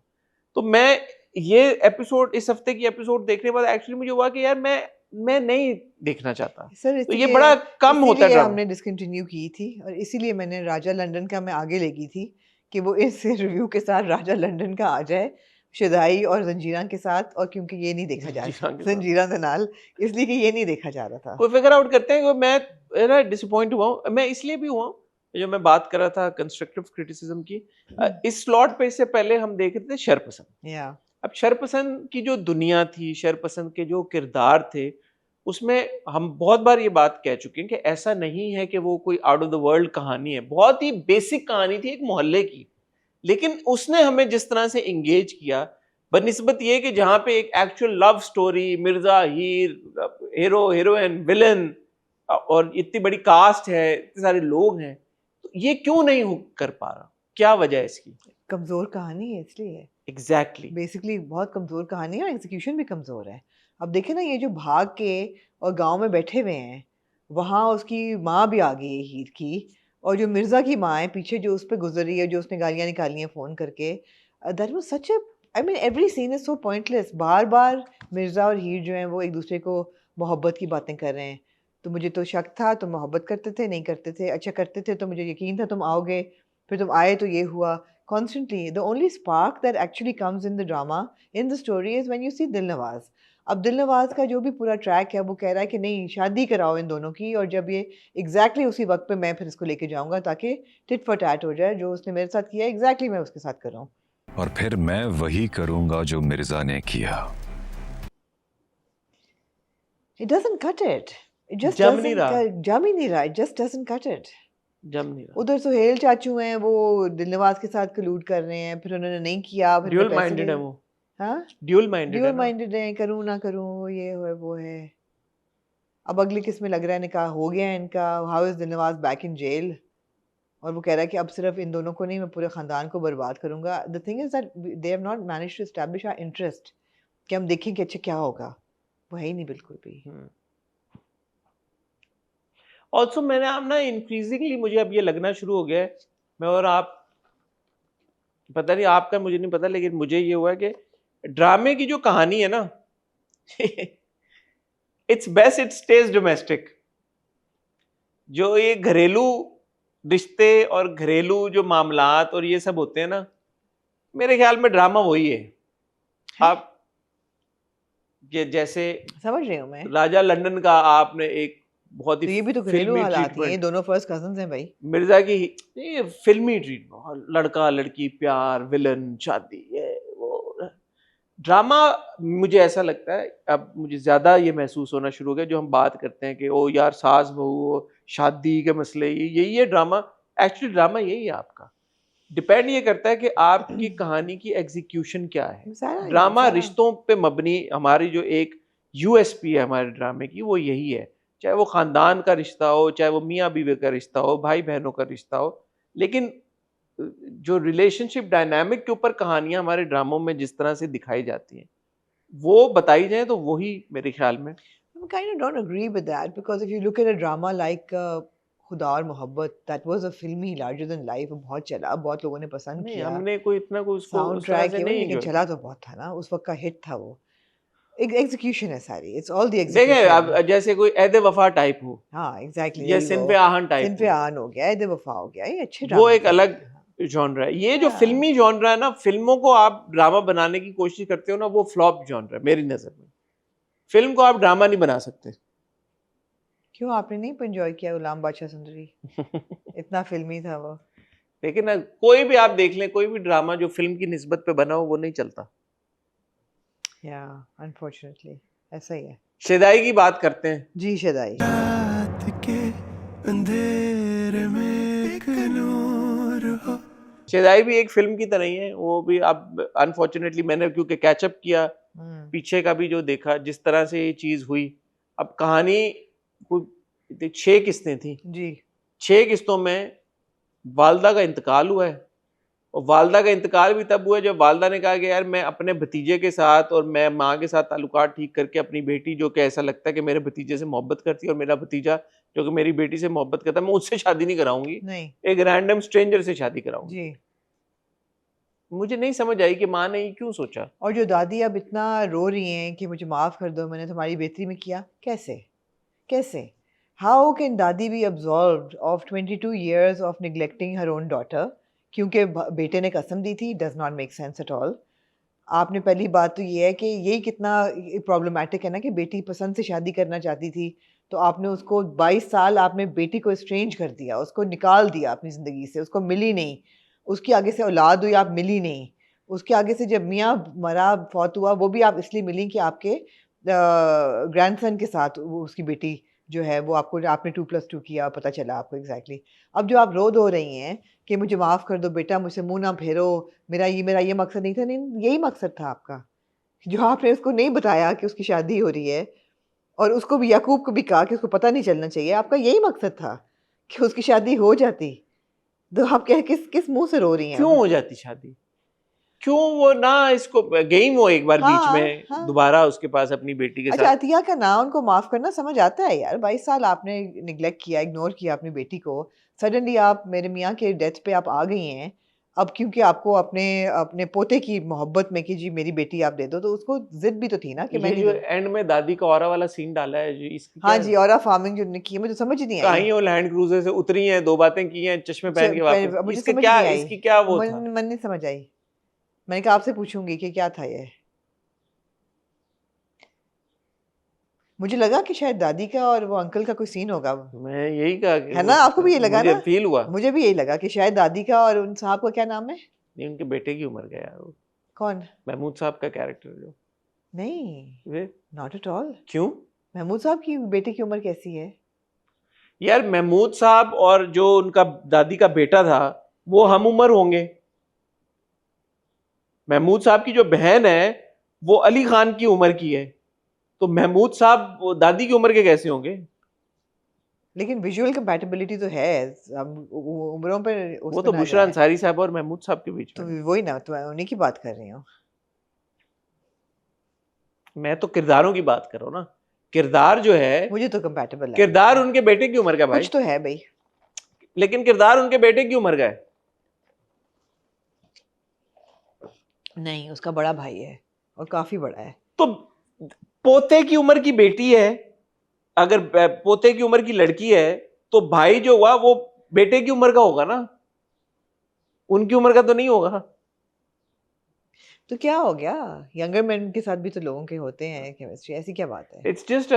तो मैं ये एपिसोड, इस हफ्ते की एपिसोड देखने के बाद एक्चुअली मुझे हुआ कि यार मैं नहीं देखना चाहता।
सर
तो ये बड़ा कम होता है
इसीलिए
ड्रामा।
हमने डिसकंटिन्यू की थी, और इसीलिए मैंने राजा लंदन का मैं आगे लेगी थी कि वो इस रिव्यू के साथ राजा लंदन का आ जाए शुदाई और जंजीरा के साथ, और क्योंकि ये नहीं देखा जा
जंजीरा
रहा,
के साथ।
जंजीरा से नाल, इसलिए कि ये नहीं देखा जा रहा था।
कोई फिगर आउट करते हैं कि मैं ना डिसअपॉइंट हुआ हूँ। मैं इसलिए भी हुआ हूँ, जो मैं बात कर रहा था कंस्ट्रक्टिव क्रिटिसिज्म की, इस स्लॉट पे इससे पहले हम देख रहे थे शरपसंद।
या
अब शरपसंद की जो दुनिया थी, शरपसंद के जो किरदार थे, उसमें हम बहुत बार ये बात कह चुके हैं कि ऐसा नहीं है कि वो कोई आउट ऑफ द वर्ल्ड कहानी है, बहुत ही बेसिक कहानी थी एक मोहल्ले की, लेकिन उसने हमें जिस तरह से इंगेज किया, बनिस्बत ये कि जहाँ पे एक एक्चुअल लव स्टोरी, मिर्जा हीर, हीरो हीरोइन विलन, और इतनी बड़ी कास्ट है, इतने सारे लोग हैं, तो ये क्यों नहीं हुक कर पा रहा? क्या वजह है इसकी?
कमजोर कहानी है इसलिए,
एग्जैक्टली
बेसिकली बहुत कमजोर कहानी है, और एग्जीक्यूशन भी कमजोर है। अब देखे ना, ये जो भाग के और गांव में बैठे हुए हैं, वहाँ उसकी माँ भी आ गई है हीर की, और जो मिर्जा की माँ है पीछे जो उस पर गुजरी है, जो उसने गालियाँ निकाली हैं फ़ोन करके, that was such a, I mean every scene is so pointless. बार बार मिर्जा और हीर जो हैं वो एक दूसरे को मोहब्बत की बातें कर रहे हैं। तो मुझे तो शक था, तुम मोहब्बत करते थे, नहीं करते थे, अच्छा करते थे तो मुझे यकीन था तुम आओगे, फिर तुम आए तो ये हुआ। Constantly, the only spark that actually comes in the drama, in the story, is when you see Dilnawaz. अब दिलनवाज का जो भी पूरा ट्रैक है वो कह रहा है कि नहीं शादी कराओ इन दोनों की, और जब ये उसी वक्त पे मैं फिर इसको लेके जाऊंगा ताकि टिट फॉर टैट हो जाए, जो उसने मेरे साथ किया मैं उसके साथ करूँ।
और फिर मैं वही करूंगा जो मिर्जा ने किया।
It doesn't cut it. It just
जम नहीं रहा।
जम ही नहीं रहा। It just doesn't cut it.
जम नहीं रहा।
उधर सुहेल चाचू हैं, वो दिलनवाज के साथ कलूड कर रहे हैं, फिर उन्होंने नहीं किया, फिर
ड्यूल माइंडेड है वो।
हाँ,
ड्यूल माइंडेड है
ड्यूल माइंडेड है, करूँ ना करूँ, ये है वो है। अब अगली किस्त में लग रहा है निकाह हो गया है इनका, how is Dilnawaz back in jail, और वो कह रहा है कि अब सिर्फ इन दोनों को नहीं, मैं पूरे खानदान को बर्बाद करूंगा। The thing is that they have not managed to establish our interest कि हम देखें कि अच्छा क्या होगा, वो है ही नहीं बिल्कुल भी।
ऑल्सो मैंने अब ना इंक्रीजिंगली मुझे अब ये लगना शुरू हो गया है, मैं और आप, पता नहीं आपका मुझे नहीं पता, लेकिन मुझे ये हुआ है कि ड्रामे की जो कहानी है ना it's best it stage domestic. जो ये घरेलू रिश्ते और घरेलू जो मामलात और ये सब होते हैं ना, मेरे ख्याल में ड्रामा वही है। आप ये जैसे
समझ रही हूँ मैं,
राजा लंदन का आपने एक बहुत ही
तो ये भी तो घरेलू हालात ही हैं, ये दोनों फर्स्ट कजन्स हैं भाई।
मिर्जा की ये फिल्मी ट्रीटमेंट, लड़का लड़की प्यार, विलन, शादी, ये वो ड्रामा। मुझे ऐसा लगता है अब मुझे ज्यादा ये महसूस होना शुरू हो गया, जो हम बात करते हैं कि ओ यार सास बहू शादी के मसले, यही है ड्रामा। एक्चुअली ड्रामा यही है आपका। डिपेंड ये करता है कि आपकी कहानी की एग्जीक्यूशन क्या है। ड्रामा रिश्तों पे मबनी, हमारी जो एक यूएसपी है हमारे ड्रामे की, वो यही है। चाहे वो खानदान का रिश्ता हो, चाहे वो मियाँ बीवी का रिश्ता हो, भाई बहनों का रिश्ता हो, लेकिन जो रिलेशनशिप डायनामिक के ऊपर कहानियां हमारे ड्रामों में जिस तरह से दिखाई जाती हैं, वो बताई जाए तो वही मेरे ख्याल में।
I kind of don't agree with that, because if you look at a drama like खुदा और मोहब्बत, that was a filmy larger than life, बहुत चला, बहुत लोगों ने पसंद
नहीं,
किया,
हमने कोई इतना कोई उसको
साउंड
उस तरह
ट्रैक
से
है
नहीं
लेकिन
enjoy
चला तो बहुत था ना, उस वक्त का हिट था वो। एग्जीक्यूशन है सारी, इट्स ऑल द
देखें।
एग्जीक्यूशन।
अब जैसे कोई ऐदे वफा टाइप हो,
हाँ एग्जैक्टली,
या सिनफे आहन टाइप
सिनफे आहन हो गया, ऐदे वफा हो गया, ये अच्छे
वो
ड्रामे
एक
थे।
अलग जॉनरा है। ये जो
हाँ।
फिल्मी जॉनरा है ना, फिल्मों को आप ड्रामा बनाने की कोशिश करते हो ना, वो फ्लॉप जॉनरा है मेरी नजर में। फिल्म को आप ड्रामा नहीं बना सकते।
क्यों, आपने नहीं एंजॉय किया गुलाम बादशाह सुंदरी? इतना फिल्मी था वो।
लेकिन ना, कोई भी आप देख लें, कोई भी ड्रामा जो फिल्म की निस्बत पे बना हो, वो नहीं चलता।
या अनफॉर्चुनेटली ऐसा ही है।
शेदाई की बात करते हैं।
जी शदाई।
रात के अंधेरे में
शेदाई भी एक फिल्म की तरह ही है, वो भी अब अनफॉर्चुनेटली मैंने क्योंकि कैचअप किया पीछे का भी जो देखा जिस तरह से ये चीज हुई। अब कहानी कोई 6 किस्तें थी
जी
6 किस्तों में वालदा का इंतकाल हुआ है, और वालदा का इंतकाल भी तब हुआ जब वालदा ने कहा कि यार मैं अपने भतीजे के साथ और मैं माँ के साथ ताल्लुकात ठीक करके अपनी बेटी जो कि ऐसा लगता है कि मेरे भतीजे से मोहब्बत करती है और मेरा भतीजा जो कि मेरी बेटी से मोहब्बत करता है, मैं उससे शादी नहीं कराऊंगी,
नहीं
एक रैंडम स्ट्रेंजर से शादी कराऊंगी।
जी।
मुझे नहीं समझ आई कि माँ ने ये क्यों सोचा।
और जो दादी अब इतना रो रही हैं कि मुझे माफ़ कर दो, मैंने तुम्हारी बेहतरी में किया, कैसे कैसे? How can dadi be absolved of 22 years of neglecting her own daughter क्योंकि बेटे ने कसम दी थी? Does not make sense at all. आपने पहली बात तो ये है कि यही कितना प्रॉब्लमैटिक है ना कि बेटी पसंद से शादी करना चाहती थी तो आपने उसको 22 साल आपने बेटी को स्ट्रेंज कर दिया, उसको निकाल दिया अपनी ज़िंदगी से, उसको मिली नहीं, उसकी आगे से औलाद हुई आप मिली नहीं, उसके आगे से जब मियाँ मरा फौत हुआ वो भी आप इसलिए मिली कि आपके ग्रैंडसन के साथ वो उसकी बेटी जो है वो आपको आपने 2+2 किया पता चला आपको एग्जैक्टली। अब जो आप रो धो रही हैं कि मुझे माफ़ कर दो बेटा, मुझसे मुंह ना फेरो, मेरा ये मकसद नहीं था। नहीं यही मकसद था आपका, जो आपने उसको नहीं बताया कि उसकी शादी हो रही है और उसको भी याकूब को भी कहा कि उसको पता नहीं चलना चाहिए, आपका यही मकसद था कि उसकी शादी हो जाती। तो आप क्या किस किस मुंह से रो रही हैं
क्यों
अब?
हो जाती शादी, क्यों वो ना इसको गई वो एक बार बीच
हाँ
में
हाँ।
दोबारा उसके पास अपनी बेटी के
अच्छा
साथ।
अतिया का ना उनको माफ़ करना समझ आता है यार, 22 साल आपने निगलेक्ट किया, इग्नोर किया अपनी बेटी को, सडनली आप मेरे मियाँ के डेथ पे आप आ गई हैं अब क्योंकि आपको अपने अपने पोते की मोहब्बत में कि जी मेरी बेटी आप दे दो, तो उसको जिद भी तो थी ना कि मैं
ये
नहीं
जो
दूँ।
एंड में दादी का औरा वाला सीन डाला है जी, इसकी
हाँ
क्या
जी, और फार्मिंग जो उन्होंने की है मुझे समझ ही नहीं आई।
कहीं वो लैंड क्रूजर से उतरी हैं, 2 बातें की हैं, चश्मे पहन के वापस,
मुझे
इसका
समझ
क्या,
नहीं आई,
इसकी क्या वो था।
मन नहीं समझ आई। मैंने कहा आपसे पूछूंगी कि क्या था ये। मुझे लगा कि शायद दादी का और वो अंकल का कोई सीन होगा,
मैं यही कहा कि
है
वो
ना? आपको भी ये लगा
मुझे
ना?
फील हुआ।
मुझे भी यही लगा कि शायद दादी का और उन साहब का क्या नाम है?
नहीं उनके बेटे की उम्र का यार वो
कौन?
महमूद साहब का कैरेक्टर जो
नहीं,
वे
नॉट एट ऑल।
क्यों
महमूद साहब की बेटे की उम्र कैसी है?
यार, महमूद साहब और जो उनका दादी का बेटा था वो हम उम्र होंगे। महमूद साहब की जो बहन है वो अली खान की उम्र की है, तो महमूद साहब वो दादी की उम्र के कैसे होंगे?
लेकिन विजुअल कंपैटिबिलिटी तो है, हम उम्रों पर उस
वो
पे
तो
ना
बुशरा
जाए।
अंसारी साहब और महमूद साहब के बीच
तो
में।
वही ना, तो मैं उन्हीं की बात कर रही हूँ।
मैं तो किरदारों की बात कर रहा हूँ ना, किरदार जो है,
मुझे तो कंपैटिबल लग
किरदार
रहा है।
उनके बेटे की उम्र का भाई,
कुछ तो है भाई।
लेकिन किरदार उनके बेटे की उम्र का है।
नहीं, उसका बड़ा भाई है और काफी बड़ा है।
तो पोते की उम्र की बेटी है, अगर पोते की उम्र की लड़की है तो भाई जो हुआ वो बेटे की उम्र का होगा ना, उनकी उम्र का तो नहीं होगा।
तो क्या हो गया, यंगर मैन के साथ भी तो लोगों के होते हैं केमिस्ट्री, ऐसी क्या बात है?
It's just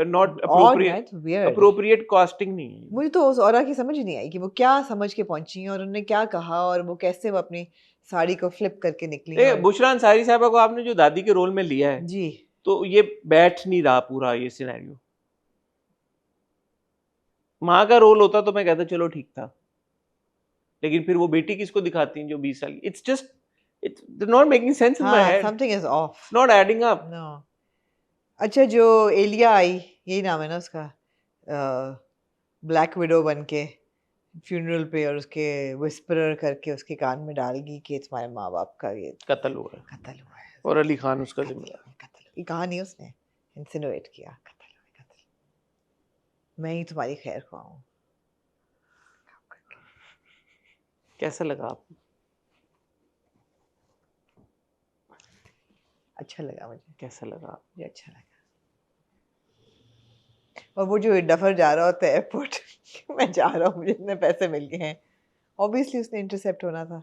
not
odd
appropriate,
math, weird.
Appropriate casting नहीं है।
मुझे तो उस औरा की समझ ही नहीं आई कि वो क्या समझ के पहुंची और उन्होंने क्या कहा और वो कैसे वो अपनी साड़ी को फ्लिप करके निकली और
बुशरा अंसारी साहबा को आपने जो दादी के रोल में लिया है
जी।
तो ये बैठ नहीं रहा पूरा ये सिनेरियो। माँ का रोल होता तो मैं कहता चलो ठीक था, लेकिन फिर वो बेटी किसको दिखाती हैं जो 20 साल की, it's just it's not making sense in my
हाँ,
head,
something is off.
Not adding up.
No. अच्छा जो एलिया आई, यही नाम है ना उसका, ब्लैक विडो बन के फ्यूनरल पे और उसके विस्परर करके उसके कान में डाल गई कि तुम्हारे माँ बाप का ये
कत्ल हुआ है
कत्ल हुआ है।
और अली खान उसका जिम्मेदार।
कत्ल ये कहा नहीं, उसने इंसिनुएट किया कत्ल हुआ, कत्ल। मैं ही तुम्हारी खैर ख्वाह।
कैसा लगा आपको?
अच्छा लगा मुझे,
कैसा लगा?
मुझे अच्छा लगा। और वो जो डफर जा रहा होता है एयरपोर्ट मैं जा रहा हूँ, मुझे इतने पैसे मिल गए हैं, ऑब्वियसली उसने इंटरसेप्ट होना था।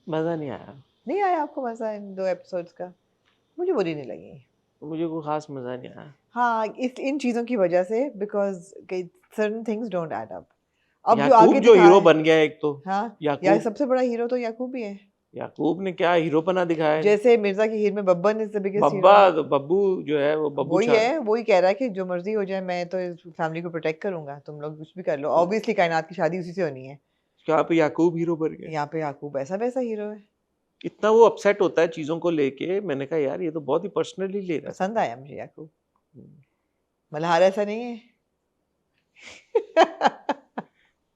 मजा नहीं आया,
नहीं आया आपको मजा इन 2 एपिसोड्स का? मुझे बुरी नहीं लगी।
मुझे कोई खास मजा नहीं आया।
हाँ, इस इन चीज़ों की वजह से, because certain things don't add up. अब जो
याकूब
आगे
जो
दिखा
हीरो
है,
बन गया एक तो,
हाँ, या
याकूब
सबसे बड़ा हीरो तो याकूब ही है।
याकूब ने क्या हीरोपना दिखाया है।
जैसे मिर्जा की हीर में Babban is the biggest hero.
Babba Babbu जो है वो बब्बू
वही
चान।
है, वही कह रहा है कि जो मर्जी हो जाए मैं तो इस फैमिली को प्रोटेक्ट करूंगा, तुम लोग कुछ भी कर लो। ऑब्वियसली कायनात की शादी उसी से होनी है।
यहाँ पे याकूब हीरो बन गया।
यहाँ पे याकूब ऐसा वैसा हीरो है।
इतना वो अपसेट होता है चीजों को लेके, मैंने कहा यार ये तो बहुत ही पर्सनली ले रहा
पसंद आया मुझे याकूब।
है।
मल्हार ऐसा नहीं है।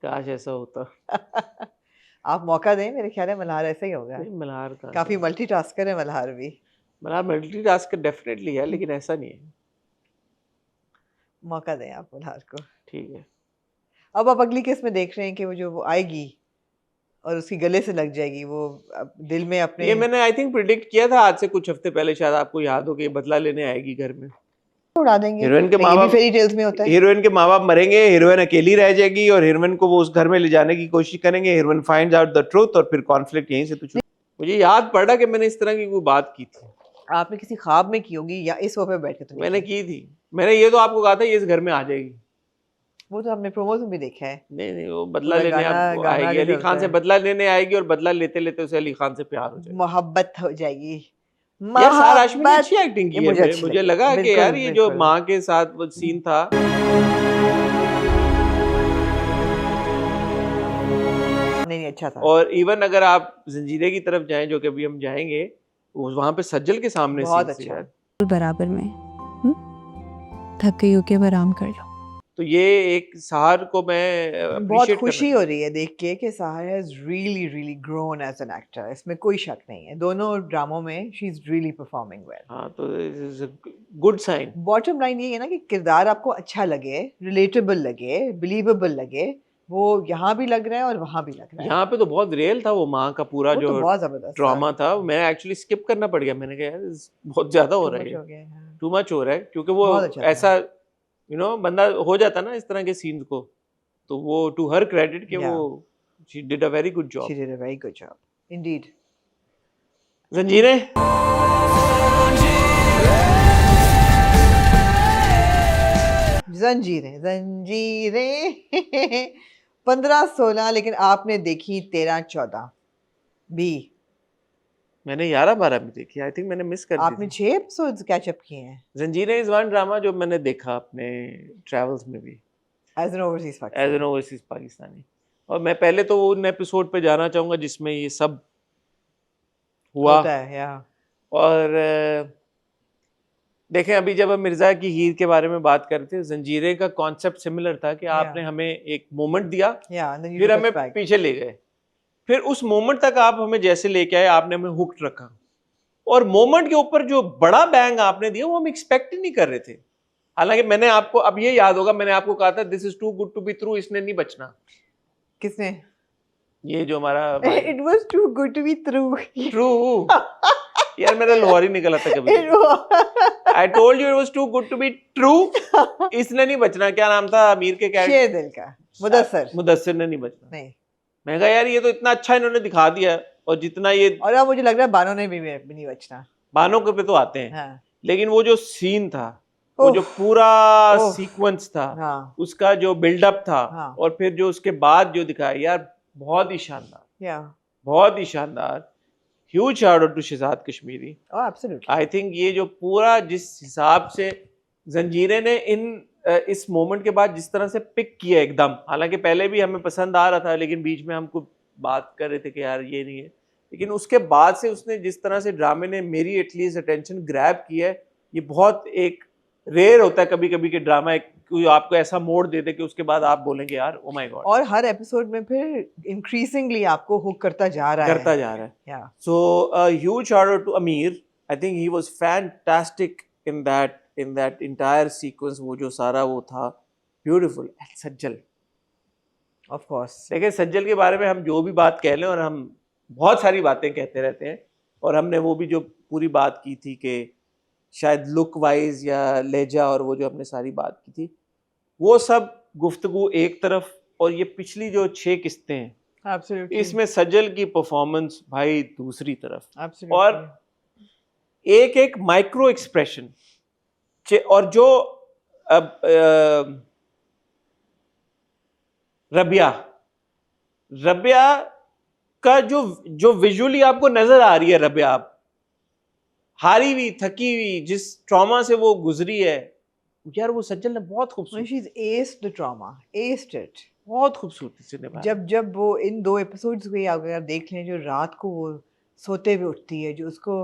काश ऐसा होता।
आप मौका दें, मेरे ख्याल है मल्हार ऐसा ही होगा।
नहीं मल्हार का
काफी मल्टीटास्कर है मल्हार भी।
मल्हार मल्टीटास्कर डेफिनेटली है, लेकिन ऐसा नहीं है।
मौका दें आप मल्हार को।
ठीक है।
अब आप अगली केस में देख रहे हैं कि वो आएगी और उसकी गले से लग जाएगी, वो अब दिल में अपने।
ये मैंने आई थिंक प्रिडिक्ट किया था आज से कुछ हफ्ते पहले, शायद आपको याद हो कि ये बदला लेने आएगी घर में।
उड़ा देंगे।
हीरोइन के
नहीं,
माँ
ये भी
बाप,
फेरी टेल्स में होता है।
हीरोइन के माँ बाप मरेंगे, हीरोइन अकेली रह जाएगी और हीरोइन को वो उस घर में ले जाने की कोशिश करेंगे, heroine finds out the truth और फिर कॉन्फ्लिक्ट यहीं से तो शुरू। मुझे याद पड़ा कि मैंने इस तरह की कोई बात की थी।
आपने किसी ख्वाब में की होगी या इस वक्त पे बैठ के तो नहीं
मैंने की थी। मैंने ये तो आपको कहा था ये इस घर में आ जाएगी।
वो तो हमने प्रोमोज में भी देखा है।
नहीं वो बदला
पूरा
लेने
गाना-
अब
गाना
आएगी,
जो
अली
चलता
खान से
है।
बदला लेने आएगी और बदला लेते लेते उसे अली खान से प्यार हो जाएगा।
मोहब्बत हो जाएगी।
यार सारा हाशमी ने अच्छी एक्टिंग की
ये
है।
मुझे अच्छी
मुझे
लगी।
लगा कि
बिल्कुल,
यार ये जो
बिल्कुल।
माँ के साथ वो सीन था,
नहीं अच्छा था।
और इवन अगर आप जंजीरे की तरफ जाएं जो कि अभी हम जाएंगे, वहां पे सज्जल के सामने
बहुत
सीन
अच्छा।
यार।
बराबर में थक गई हो के अब आराम कर लो।
तो ये एक सहार को मैं
बहुत
appreciate
खुशी
करना
हो रही है देख के कि Sehar has really really grown as an actor, इसमें कोई शक नहीं है। दोनों ड्रामों में she is really performing well.
हाँ, तो is a good sign.
Bottom line ये है ना कि किरदार आपको अच्छा लगे, रिलेटेबल लगे, बिलीवेबल लगे, वो यहाँ भी लग रहा है और वहाँ भी लग रहा है।
यहाँ पे तो बहुत रियल था वो माँ का पूरा
वो
जो
तो बहुत जबरदस्त
ड्रामा था। मैं एक्चुअली स्किप करना पड़ गया। मैंने कहा यार बहुत ज्यादा हो रहा है,
हो गया हाँ।
टू मच हो रहा है, क्योंकि वो
बहुत अच्छा था।
ऐसा बंदा हो जाता ना इस तरह के सीन्स को, तो वो टू हर क्रेडिट कि
Yeah.
वो she did a very good
She
job.
did a very good job indeed.
जंजीरें
जंजीरें जंजीरें 15-16, लेकिन आपने देखी 13-14 भी।
मैंने 11-12 में देखी। आई थिंक मैंने मिस कर दी
आपने
थी।
6 एपिसोड्स कैच अप किए हैं
जंजीरें इज वन ड्रामा जो मैंने देखा अपने ट्रैवल्स में भी
as an overseas
as
Pakistan.
An overseas Pakistani. और मैं पहले तो उन एपिसोड पे जाना चाहूंगा जिसमें ये सब हुआ।
होता है या
और देखें, अभी जब हम मिर्जा की हीर के बारे में बात करते थे, जंजीरें का कॉन्सेप्ट सिमिलर था कि आपने हमें एक मोमेंट दिया, फिर हमें पीछे ले गए, फिर उस मोमेंट तक आप हमें जैसे लेके आए, आपने हमें हुक्ड रखा, और मोमेंट के ऊपर जो बड़ा बैंग आपने दिया वो हम एक्सपेक्ट ही नहीं कर रहे थे। हालांकि मैंने आपको, अब ये याद होगा, मैंने आपको कहा था this is too good to be true, इसने नहीं बचना।
किसने?
ये जो हमारा
it was too good to be true.
True यार मेरा लाहौरी निकला था कभी। I told you it was too good to be true, इसने नहीं बचना। क्या नाम था अमीर के कैरेक्टर?
शेर दिल का मुदस्सिर।
मुदस्सिर ने नहीं बचना।
नहीं,
मैं कहा यार ये तो इतना अच्छा इन्होंने दिखा दिया, और जितना ये
और अब मुझे लग रहा है बानो ने भी नहीं बचना।
बानों के पे तो आते हैं,
हाँ
लेकिन वो जो सीन था, वो जो पूरा
ओह।
सीक्वेंस था,
हाँ
उसका जो बिल्डअप था,
हाँ।
और फिर जो उसके बाद जो दिखाया, यार बहुत ही शानदार,
या
बहुत ही शानदार। Huge shout out to Shahzad Kashmiri.
Oh absolutely.
I think ये जो पूरा जिस हिसाब से जंजीरें ने इस मोमेंट के बाद जिस तरह से पिक किया एकदम, हालांकि पहले भी हमें पसंद आ रहा था, लेकिन बीच में हमको बात कर रहे थे कि यार ये नहीं है, लेकिन उसके बाद से उसने जिस तरह से ड्रामे ने मेरी एटलीस्ट अटेंशन ग्रैब किया है, ये बहुत एक रेयर होता है कभी कभी कि ड्रामा कोई आपको ऐसा मोड़ दे दे कि उसके बाद आप बोलेंगे यार ओ माय गॉड।
और हर एपिसोड में फिर इंक्रीजिंगली आपको हुक करता जा रहा
करता जा रहा है।
Yeah
so huge shout out to Amir. I think he was fantastic in that entire sequence. वो जो सारा वो था ब्यूटीफुल। Sajal,
of course.
देखिए सज्जल के बारे में हम जो भी बात कह लें, और हम बहुत सारी बातें कहते रहते हैं, और हमने वो भी जो पूरी बात की थी कि शायद लुक वाइज या लहजा, और वो जो हमने सारी बात की थी, वो सब गुफ्तगू एक तरफ, और ये पिछली जो 6 किस्तें हैं
एब्सोल्युटली।
इसमें सज्जल की परफॉर्मेंस भाई दूसरी तरफ,
एब्सोल्युटली।
और एक एक माइक्रो एक्सप्रेशन, और जो अब रबिया का जो विजुअली आपको नजर आ रही है, रबिया हारी हुई, थकी हुई, जिस ट्रॉमा से वो गुजरी है, यार वो सज्जल ने बहुत खूबसूरती
she's aced the trauma, aced it.
बहुत खूबसूरती से निभाया।
जब वो इन 2 एपिसोड्स को ही अगर आप देख लें, जो रात को वो सोते हुए उठती है, जो उसको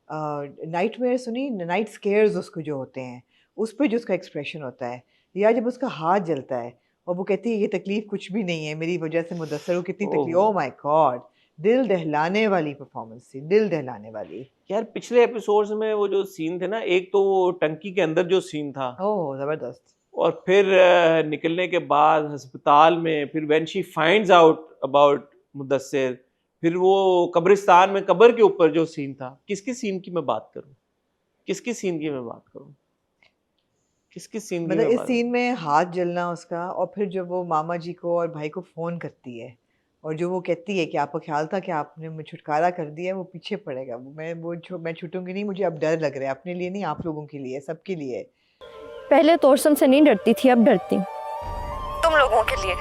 नाइटमेयर सुनी, नाइट स्केयर्स उसको जो होते हैं, उस पे जो उसका एक्सप्रेशन होता है, या जब उसका हाथ जलता है और वो कहती है ये तकलीफ कुछ भी नहीं है मेरी वजह से, मुदस्सर को कितनी तकलीफ,
ओह।
ओह माय गॉड, दिल दहलाने वाली परफॉर्मेंस थी, दिल दहलाने वाली।
यार पिछले एपिसोड्स में वो जो सीन थे ना, एक तो वो टंकी के अंदर जो सीन था,
ओह जबरदस्त।
और फिर निकलने के बाद अस्पताल में, फिर when she finds out about Mudassir, फिर वो कब्रिस्तान में कब्र के ऊपर जो सीन था, किसके सीन की मैं बात करूं, किसकी सीन की मैं बात करूं, किसकी सीन की
मतलब
मैं
इस
बात
सीन में हाथ जलना उसका, और फिर जब वो मामा जी को और भाई को फ़ोन करती है और जो वो कहती है कि आपको ख्याल था कि आपने मुझे छुटकारा कर दिया, वो पीछे पड़ेगा, मैं छूटूंगी नहीं, मुझे अब डर लग रहा है, अपने लिए नहीं, आप लोगों के लिए, सबके लिए।
पहले तोरसम से नहीं डरती थी, अब डरती हूँ तुम लोगों के लिए।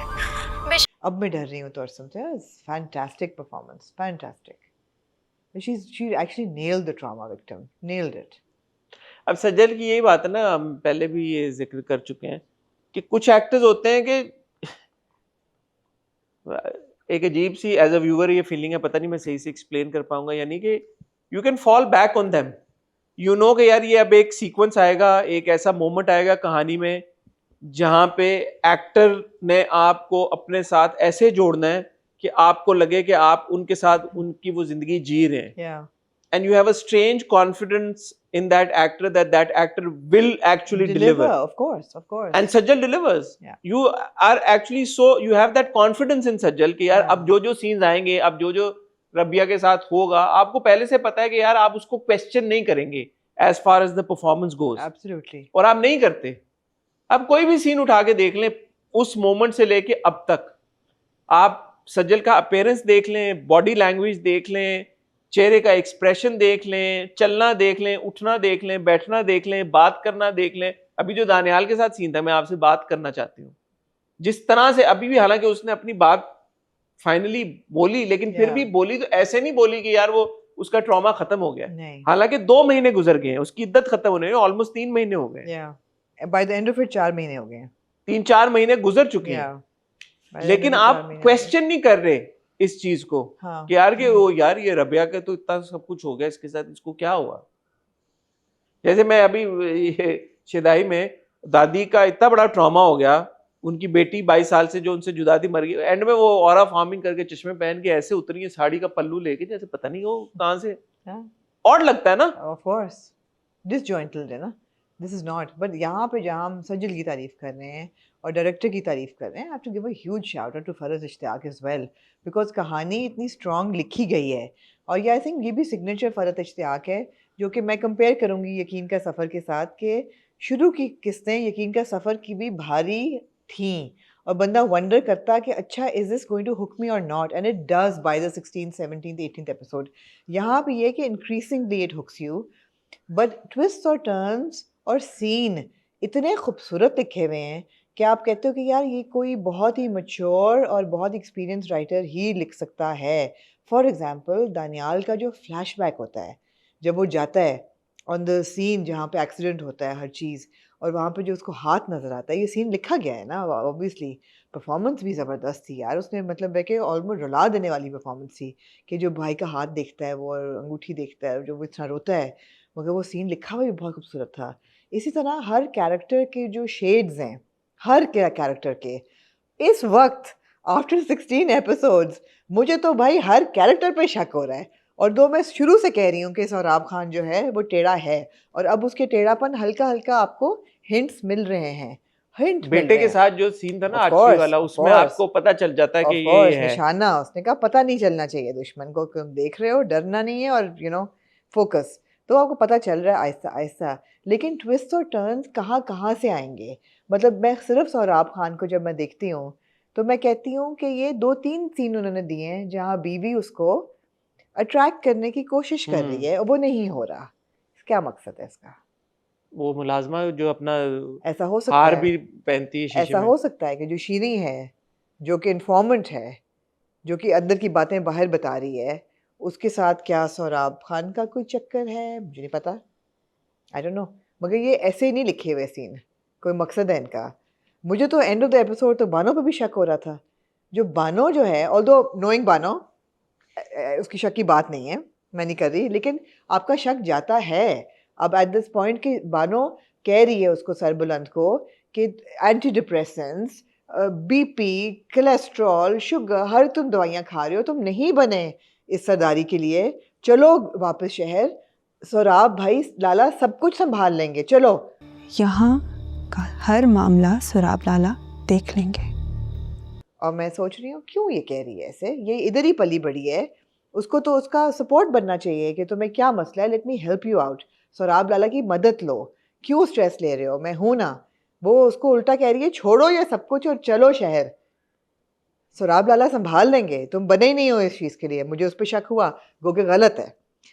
अब मैं डर रही हूँ तोरसम से। Fantastic performance, fantastic. she actually nailed the trauma victim, nailed it.
अब सज्जल की यही बात है ना, हम पहले भी ये जिक्र कर चुके हैं कि कुछ एक्टर्स होते हैं कि एक अजीब सी एज अ व्यूअर ये फीलिंग है, पता नहीं मैं सही से एक्सप्लेन कर पाऊंगा, यानी कि you can fall back on them, you know कि यार ये अब एक सीक्वेंस आएगा, एक ऐसा मोमेंट आएगा कहानी में जहां पे एक्टर ने आपको अपने साथ ऐसे जोड़ना है कि आपको लगे कि आप उनके साथ उनकी वो जिंदगी जी रहे हैं,
Yeah.
and you have a strange confidence in that actor that that actor will actually deliver.
Of course, of course.
And Sajjal delivers.
Yeah.
You are actually so, you have that confidence in Sajjal कि यार
Yeah.
अब जो जो scenes आएंगे, अब जो जो रबिया के साथ होगा, आपको पहले से पता है कि यार आप उसको क्वेश्चन नहीं करेंगे as far as the performance goes.
Absolutely.
और आप नहीं करते। अब कोई भी सीन उठा के देख लें, उस मोमेंट से लेके अब तक आप सज्जल का अपीयरेंस देख लें, बॉडी लैंग्वेज देख लें, चेहरे का एक्सप्रेशन देख लें, चलना देख लें, उठना देख लें, बैठना देख लें, बात करना देख लें। अभी जो दानियाल के साथ सीन था, मैं आपसे बात करना चाहती हूँ, जिस तरह से अभी भी, हालांकि उसने अपनी बात फाइनली बोली, लेकिन फिर भी बोली तो ऐसे नहीं बोली कि यार वो उसका ट्रॉमा खत्म हो गया।
नहीं।
हालांकि 2 महीने गुजर गए हैं, उसकी इद्दत खत्म होने में ऑलमोस्ट 3 महीने हो गए।
Yeah. By the end of it 4 महीने हो गए हैं।
3-4 महीने गुजर चुके हैं।
Yeah. By the end
लेकिन
of it 4
आप
महीने हो
क्वेश्चन नहीं कर रहे इस चीज को
हाँ।
कि यार कि वो यार ये रबिया का तो इतना सब कुछ हो गया, इसके साथ इसको क्या हुआ। जैसे मैं अभी ये शेदाई में दादी का इतना बड़ा ट्रॉमा हो गया, उनकी बेटी 22 साल से जो उनसे जुदा थी मर गई, एंड में वो ऑरा फार्मिंग करके चश्मे पहन के ऐसे उतरी है, साड़ी का पल्लू लेके, जैसे पता नहीं वो कहाँ से,
हाँ।
और लगता है ना।
Of course. Disjointed है ना। This is not. But यहाँ पे जहाँ हम सज्जल की तारीफ कर रहे हैं और डायरेक्टर की तारीफ कर रहे हैं, I have to give a huge shout out to फरज इश्तियाक as well, because कहानी इतनी strong लिखी गई है, और ये I think ये भी signature फरज इश्तियाक है, जो कि मैं कंपेयर करूँगी यकीन का सफ़र के साथ, कि शुरू की किस्तें यकीन का सफ़र की भी भारी थीं और बंदा वंडर करता कि अच्छा is this going to hook me और not, and it does by the 16th 17th 18th episode. यहाँ पे ये कि increasingly it hooks you, but twist और टर्न्स और सीन इतने खूबसूरत लिखे हुए हैं कि आप कहते हो कि यार ये कोई बहुत ही मैच्योर और बहुत एक्सपीरियंस राइटर ही लिख सकता है। फॉर एग्जांपल दानियाल का जो फ्लैशबैक होता है जब वो जाता है ऑन द सीन जहाँ पे एक्सीडेंट होता है हर चीज़, और वहाँ पे जो उसको हाथ नज़र आता है, ये सीन लिखा गया है ना, ऑब्वियसली परफॉर्मेंस भी ज़बरदस्त थी यार, उसने मतलब है कि ऑलमोस्ट रुला देने वाली परफॉर्मेंस थी कि जो भाई का हाथ देखता है वो और अंगूठी देखता है, जो वो इतना रोता है, मगर वो सीन लिखा हुआ भी बहुत खूबसूरत था। इसी तरह हर कैरेक्टर के जो शेड्स हैं, हर कैरेक्टर के इस वक्त आफ्टर 16 एपिसोड्स मुझे तो भाई हर कैरेक्टर पे शक हो रहा है, और दो मैं शुरू से कह रही हूँ कि सोहराब खान जो है वो टेढ़ा है, और अब उसके टेढ़ापन हल्का हल्का आपको हिंट्स मिल रहे हैं। हिंट
बेटे के साथ जो सीन था ना आखिरी वाला, उसमें आपको पता चल जाता है कि ये है
निशाना, उसने कहा पता नहीं चलना चाहिए दुश्मन को, तुम देख रहे हो, डरना नहीं है, और यू नो फोकस, तो आपको पता चल रहा है आहिस्ता आहिस्ता। लेकिन ट्विस्ट और टर्न्स कहाँ कहाँ से आएंगे, मतलब मैं सिर्फ सोहराब खान को जब मैं देखती हूँ तो मैं कहती हूँ कि ये 2-3 सीन उन्होंने दिए हैं जहाँ बीवी उसको अट्रैक्ट करने की कोशिश कर रही है और वो नहीं हो रहा। क्या मकसद है इसका?
वो मुलाजमा जो अपना
ऐसा हो सकता
हार
है,
भी पहनती है शीशे
ऐसा
में।
हो सकता है कि जो शीरी है, जो कि इन्फॉर्मेंट है, जो कि अंदर की बातें बाहर बता रही है, उसके साथ क्या सोहराब खान का कोई चक्कर है, मुझे नहीं पता, आई डोंट नो। मगर ये ऐसे ही नहीं लिखे हुए सीन, कोई मकसद है इनका। मुझे तो एंड ऑफ द एपिसोड तो बानो पे भी शक हो रहा था। जो बानो जो है, ऑल्दो नोइंग बानो, उसकी शक की बात नहीं है, मैं नहीं कर रही, लेकिन आपका शक जाता है अब एट दिस पॉइंट कि बानो कह रही है उसको, सरबुलंद को, कि antidepressants, BP, cholesterol, sugar, हर तुम दवाइयाँ खा रहे हो, तुम नहीं बने इस सरदारी के लिए, चलो वापस शहर, सोराब भाई लाला सब कुछ संभाल लेंगे, चलो।
यहाँ का हर मामला सोराब लाला देख लेंगे।
और मैं सोच रही हूँ क्यों ये कह रही है ऐसे, ये इधर ही पली बड़ी है, उसको तो उसका सपोर्ट बनना चाहिए कि तुम्हें क्या मसला है, let me help you out, Sohrab Lala की मदद लो, क्यों स्ट्रेस ले रहे हो, मैं हूं ना। वो उसको उल्टा कह रही है छोड़ो ये सब कुछ और चलो शहर, सोराब लाला संभाल लेंगे, तुम बने ही नहीं हो इस चीज़ के लिए। मुझे उस पर शक हुआ, वो कि गलत है,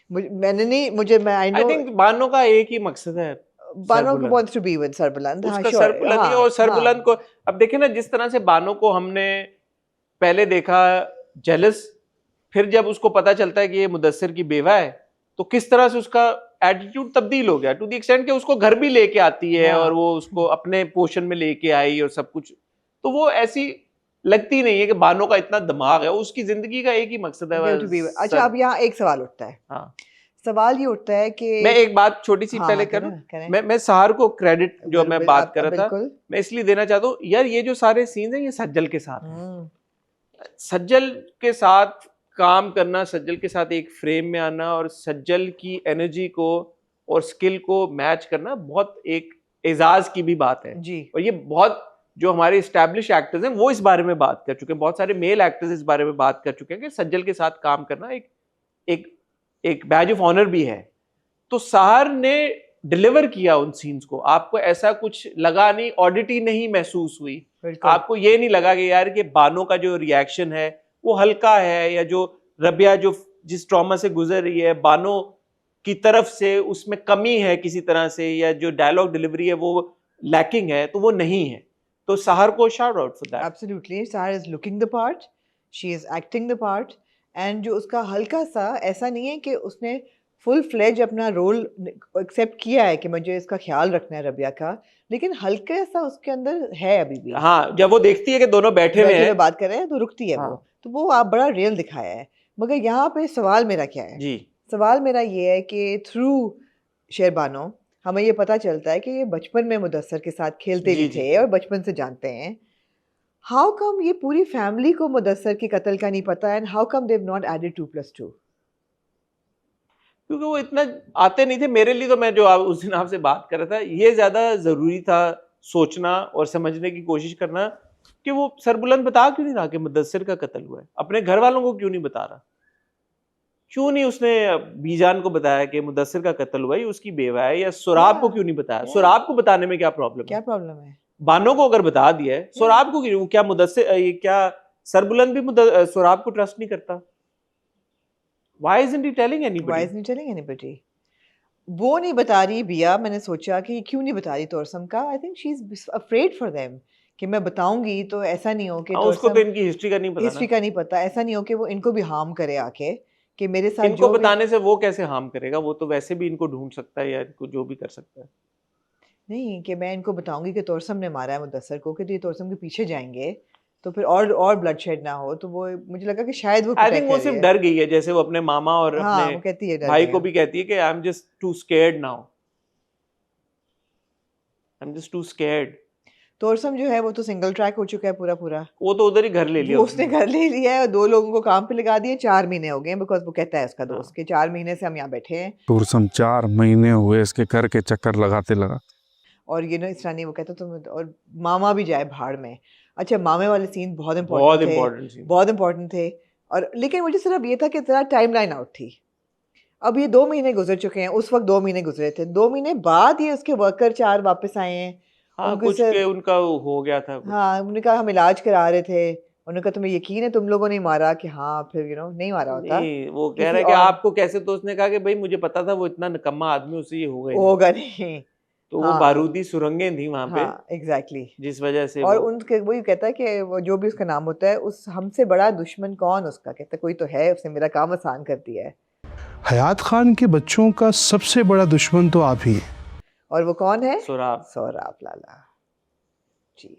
मैंने नहीं, मुझे मैं I
I
know
think Bano का एक ही मकसद है,
Bano
Sarbuland.
Wants to be with Sarbuland. हाँ,
उसका
sure,
सरबुलंद ही,
हाँ,
और सरबुलंद
हाँ,
को अब देखे ना, जिस तरह से बानो को हमने पहले देखा जेलस, फिर जब उसको पता चलता है कि ये मुदस्सिर की बेवा है, तो किस तरह से उसका एटीट्यूड तब्दील हो गया, टू द एक्सटेंट कि उसको घर भी लेके आती है,
हाँ।
और वो उसको अपने पोषण में लेके आई और सब कुछ। तो वो ऐसी लगती नहीं है कि बानो का इतना दिमाग है, उसकी जिंदगी का एक ही मकसद है
Get to be with- अच्छा, अब यहाँ एक सवाल उठता है,
हाँ,
सवाल ये उठता है कि
मैं एक बात छोटी सी
हाँ,
पहले
हाँ,
करूं,
करें।
मैं सहार को क्रेडिट जो मैं बात कर रहा था,
बिल्कुल।
मैं इसलिए देना चाहता हूँ यार, ये जो सारे सीन्स हैं ये सज्जल के साथ हैं। सज्जल के साथ काम करना, सज्जल के साथ एक फ्रेम में आना, और सज्जल की एनर्जी को और स्किल को मैच करना बहुत एक एजाज की भी बात है
जी।
और ये बहुत, जो हमारे एस्टैब्लिश एक्टर्स हैं वो इस बारे में बात कर चुके हैं, बहुत सारे मेल एक्टर्स इस बारे में बात कर चुके हैं कि सज्जल के साथ काम करना एक एक एक बैज ऑफ ऑनर भी है। तो सहार ने डिलीवर किया उन सीन्स को, आपको ऐसा कुछ लगा नहीं, ऑडिटी नहीं महसूस हुई, आपको ये नहीं लगा कि यार कि बानो का जो रिएक्शन है वो हल्का है, या जो रबिया जो जिस ट्रॉमा से गुजर रही है बानो की तरफ से उसमें कमी है किसी तरह से, या जो डायलॉग डिलीवरी है वो लैकिंग है, तो वो नहीं है। तो सहार को shout out for that.
Absolutely, Sahar is looking the part, she is acting the part, and जो उसका हल्का सा, ऐसा नहीं है कि उसने फुल फ्लेज अपना रोल एक्सेप्ट किया है कि मुझे इसका ख्याल रखना है रबिया का, लेकिन हल्का सा उसके अंदर है अभी भी।
हाँ, जब वो देखती है कि दोनों बैठे हुए हैं,
बात कर रहे हैं, तो रुकती है।
हाँ।
वो आप बड़ा रियल दिखाया है। मगर यहाँ पे सवाल मेरा क्या है
जी,
सवाल मेरा ये है कि थ्रू शेरबानो हमें ये पता चलता है कि ये बचपन में मुदस्सर के साथ खेलते भी थे और बचपन से जानते हैं। हाउ कम ये पूरी फैमिली को मुदस्सर के कत्ल का नहीं पता, and how come they have not added 2+2?
क्योंकि वो इतना आते नहीं थे मेरे लिए। तो मैं जो उस दिन आपसे बात कर रहा था, ये ज्यादा जरूरी था सोचना और समझने की कोशिश करना कि वो सरबुलंद बता क्यों नहीं रहा कि मुदस्सिर का कत्ल हुआ है, अपने घर वालों को क्यों नहीं बता रहा, क्यों नहीं उसने बीजान को बताया कि मुदस्सिर का कत्ल हुआ है, ये उसकी बेवा है, या सोराब को क्यों नहीं बताया? सोराब को बताने में क्या प्रॉब्लम
क्या
है?
प्रॉब्लम है?
बानो को अगर बता दिया है, सोराब को क्यों? क्या मुदस्सिर, ये क्या सरबुलंद भी सोराब को ट्रस्ट नहीं करता? Why isn't he telling anybody?
Why isn't he telling anybody? वो नहीं बता रही बिया, मैंने सोचा कि क्यों नहीं बता रही तोरसम का। I think she is afraid for them कि मैं बताऊंगी तो ऐसा नहीं हो कि
उसको तो इनकी हिस्ट्री का नहीं पता,
हिस्ट्री का नहीं पता, ऐसा नहीं हो कि वो इनको भी हार्म करे आके कि मेरे साथ
इनको बताने से वो कैसे हार्म करेगा? वो तो वैसे भी इनको ढूंढ सकता है या इनको जो भी कर सकता है।
नहीं कि मैं इनको बताऊंगी कि तोरसम ने मारा है मुदस्सर को, कि तो ये तोरसम के पीछे जाएंगे तो फिर और ब्लडशेड ना हो। तो वो मुझे लगा कि शायद वो
आई थिंक वो सिर्फ डर गई है, जैसे वो अपने मामा और
हाँ,
अपने
वो कहती है
भाई को भी कहती है कि I am just too scared now, I am just too scared.
तोरसम जो है वो तो सिंगल ट्रैक हो चुका है पूरा।
वो तो उधर ही घर ले लिया
उसने घर ले लिया है और 2 लोगों को काम पे लगा दिए। 4 महीने हो गए, बिकॉज वो कहता है उसका दोस्त कि 4 महीने से हम यहाँ बैठे हैं।
तोरसम 4 महीने हुए इसके घर के चक्कर लगाते लगा।
और ये ना इस तरह नहीं, वो कहता तुम, और मामा भी जाए भाड़ में। अच्छा, मामे वाले सीन बहुत
बहुत
इंपॉर्टेंट थे। और लेकिन मुझे सिर्फ ये था कि जरा टाइमलाइन आउट थी। अब ये 2 महीने गुजर चुके हैं, उस वक्त 2 महीने गुजरे थे, 2 महीने बाद ये उसके वर्कर 4 वापस आए हैं।
हाँ, कुछ के उनका हो गया था।
हाँ, उन्होंने कहा हम इलाज करा रहे थे। उन्होंने कहा तुम्हें यकीन है तुम लोगों ने मारा? कि हाँ, फिर नहीं मारा होता।
नहीं, वो कह रहा है कि आपको कैसे? तो उसने कहा कि भाई मुझे पता था वो इतना निकम्मा आदमी, उससे ये होगा नहीं। तो वो बारूदी सुरंगें थी वहां पे।
हाँ, एग्जैक्टली,
जिस वजह से
और उनके वही कहता है कि वो जो भी उसका नाम होता है, उस हमसे बड़ा दुश्मन कौन उसका? कहता कोई तो है, उसने मेरा काम आसान कर दिया है।
हयात खान के बच्चों का सबसे बड़ा दुश्मन तो आप ही है।
और वो कौन है?
सोराब
लाला। जी,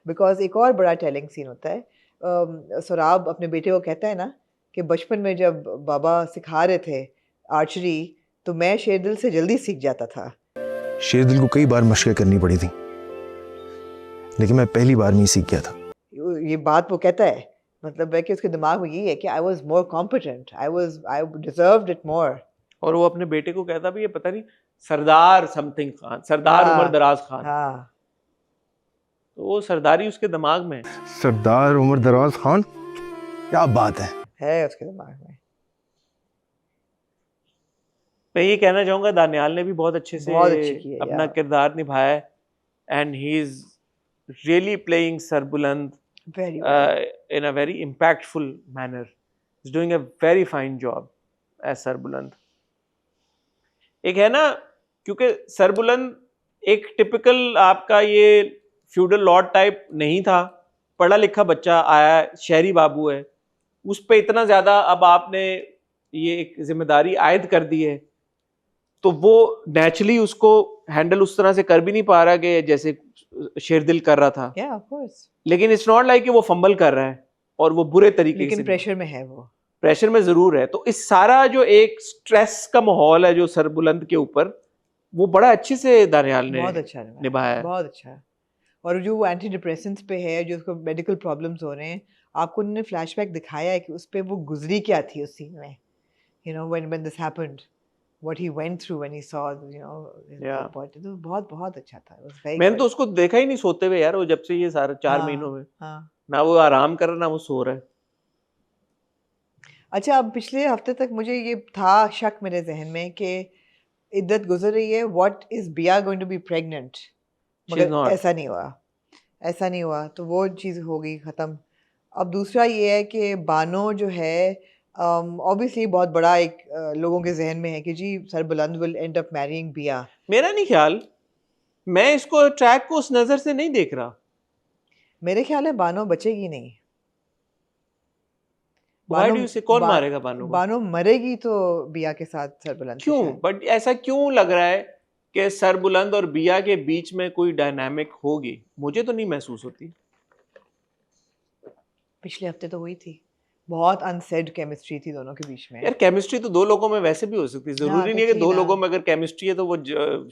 बिकॉज एक और बड़ा टेलिंग सीन होता है। सोराब अपने बेटे को कहता है ना कि बचपन में जब बाबा सिखा रहे थे आर्चरी तो मैं शेरदिल से जल्दी सीख जाता था।
शेरदिल को कई बार मशक़ें करनी पड़ी थी, लेकिन मैं पहली बार में ही सीख गया था।
ये बात वो कहता है, मतलब है कि उसके दिमाग में यही है कि I was more competent, I deserved it more.
और वो अपने बेटे को कहता भी, ये पता नहीं सरदार समथिंग खान, सरदार उमर दराज खान।
हाँ,
तो वो सरदारी उसके दिमाग में है।
सरदार उमर दराज खान, क्या बात
है उसके दिमाग में।
मैं ये कहना चाहूंगा दानियाल ने भी बहुत अच्छे से
की है
अपना
यार।
किरदार निभाया है, and he is really playing Sarbuland
very
in a very impactful manner. He's doing a very fine job as Sarbuland. एक है ना, क्योंकि सरबुलंद एक टिपिकल आपका ये फ्यूडल लॉर्ड टाइप नहीं था, पढ़ा लिखा बच्चा आया है, शहरी बाबू है, उस पे इतना ज्यादा अब आपने ये एक जिम्मेदारी आयद कर दी है, तो वो नेचुरली उसको हैंडल उस तरह से कर भी नहीं पा रहा कि जैसे शेरदिल कर रहा था।
ऑफ कोर्स,
लेकिन इट्स नॉट लाइक कि वो फंबल कर रहा है और वो बुरे तरीके
लेकिन
से,
प्रेशर में है वो।
प्रेशर में जरूर है। तो इस सारा जो एक स्ट्रेस का माहौल है जो सरबुलंद के ऊपर, वो बड़ा अच्छे से दानियाल ने
बहुत अच्छा
निभाया है।
बहुत अच्छा। और जो वो एंटी डिप्रेसेंट्स पे है, जो उसको मेडिकल प्रॉब्लम्स हो रहे हैं, आपको उन्होंने फ्लैशबैक दिखाया है कि उस पे वो गुजरी क्या थी उस सीन में, you know when this happened, what he went through when he saw, you know, his
Yeah.
report. तो बहुत अच्छा था। It was very
मैंने
good.
तो उसको देखा ही नहीं सोते हुए यार, वो जब से ये सारे 4 महीनों में
हाँ।
ना वो आराम कर रहा ना वो सो रहा है।
अच्छा, अब पिछले हफ्ते तक मुझे ये था शक मेरे जहन में कि इद्दत गुजर रही है, what is बिया going to be pregnant?
She's
मगर
not.
ऐसा नहीं हुआ, तो वो चीज़ हो गई ख़त्म। अब दूसरा ये है कि बानो जो है, ऑब्वियसली बहुत बड़ा एक लोगों के जहन में है कि जी Sarbuland will end up marrying Bia.
मेरा नहीं ख्याल, मैं इसको ट्रैक को उस नजर से नहीं देख रहा।
मेरे ख्याल है बानो बचेगी नहीं।
Why do you say, कौन मारेगा बानो को?
बानो मरेगी तो बिया के साथ सरबुलंद।
क्यों? बट ऐसा क्यों लग रहा है कि सरबुलंद और बिया के बीच में कोई डायनामिक होगी? मुझे तो नहीं महसूस होती।
पिछले हफ्ते तो हुई थी, बहुत अनसेड केमिस्ट्री थी दोनों के बीच में।
यार केमिस्ट्री तो दो लोगों में वैसे भी हो सकती है, जरूरी
तो
नहीं है कि
थी
दो
ना।
लोगों में अगर केमिस्ट्री है तो वो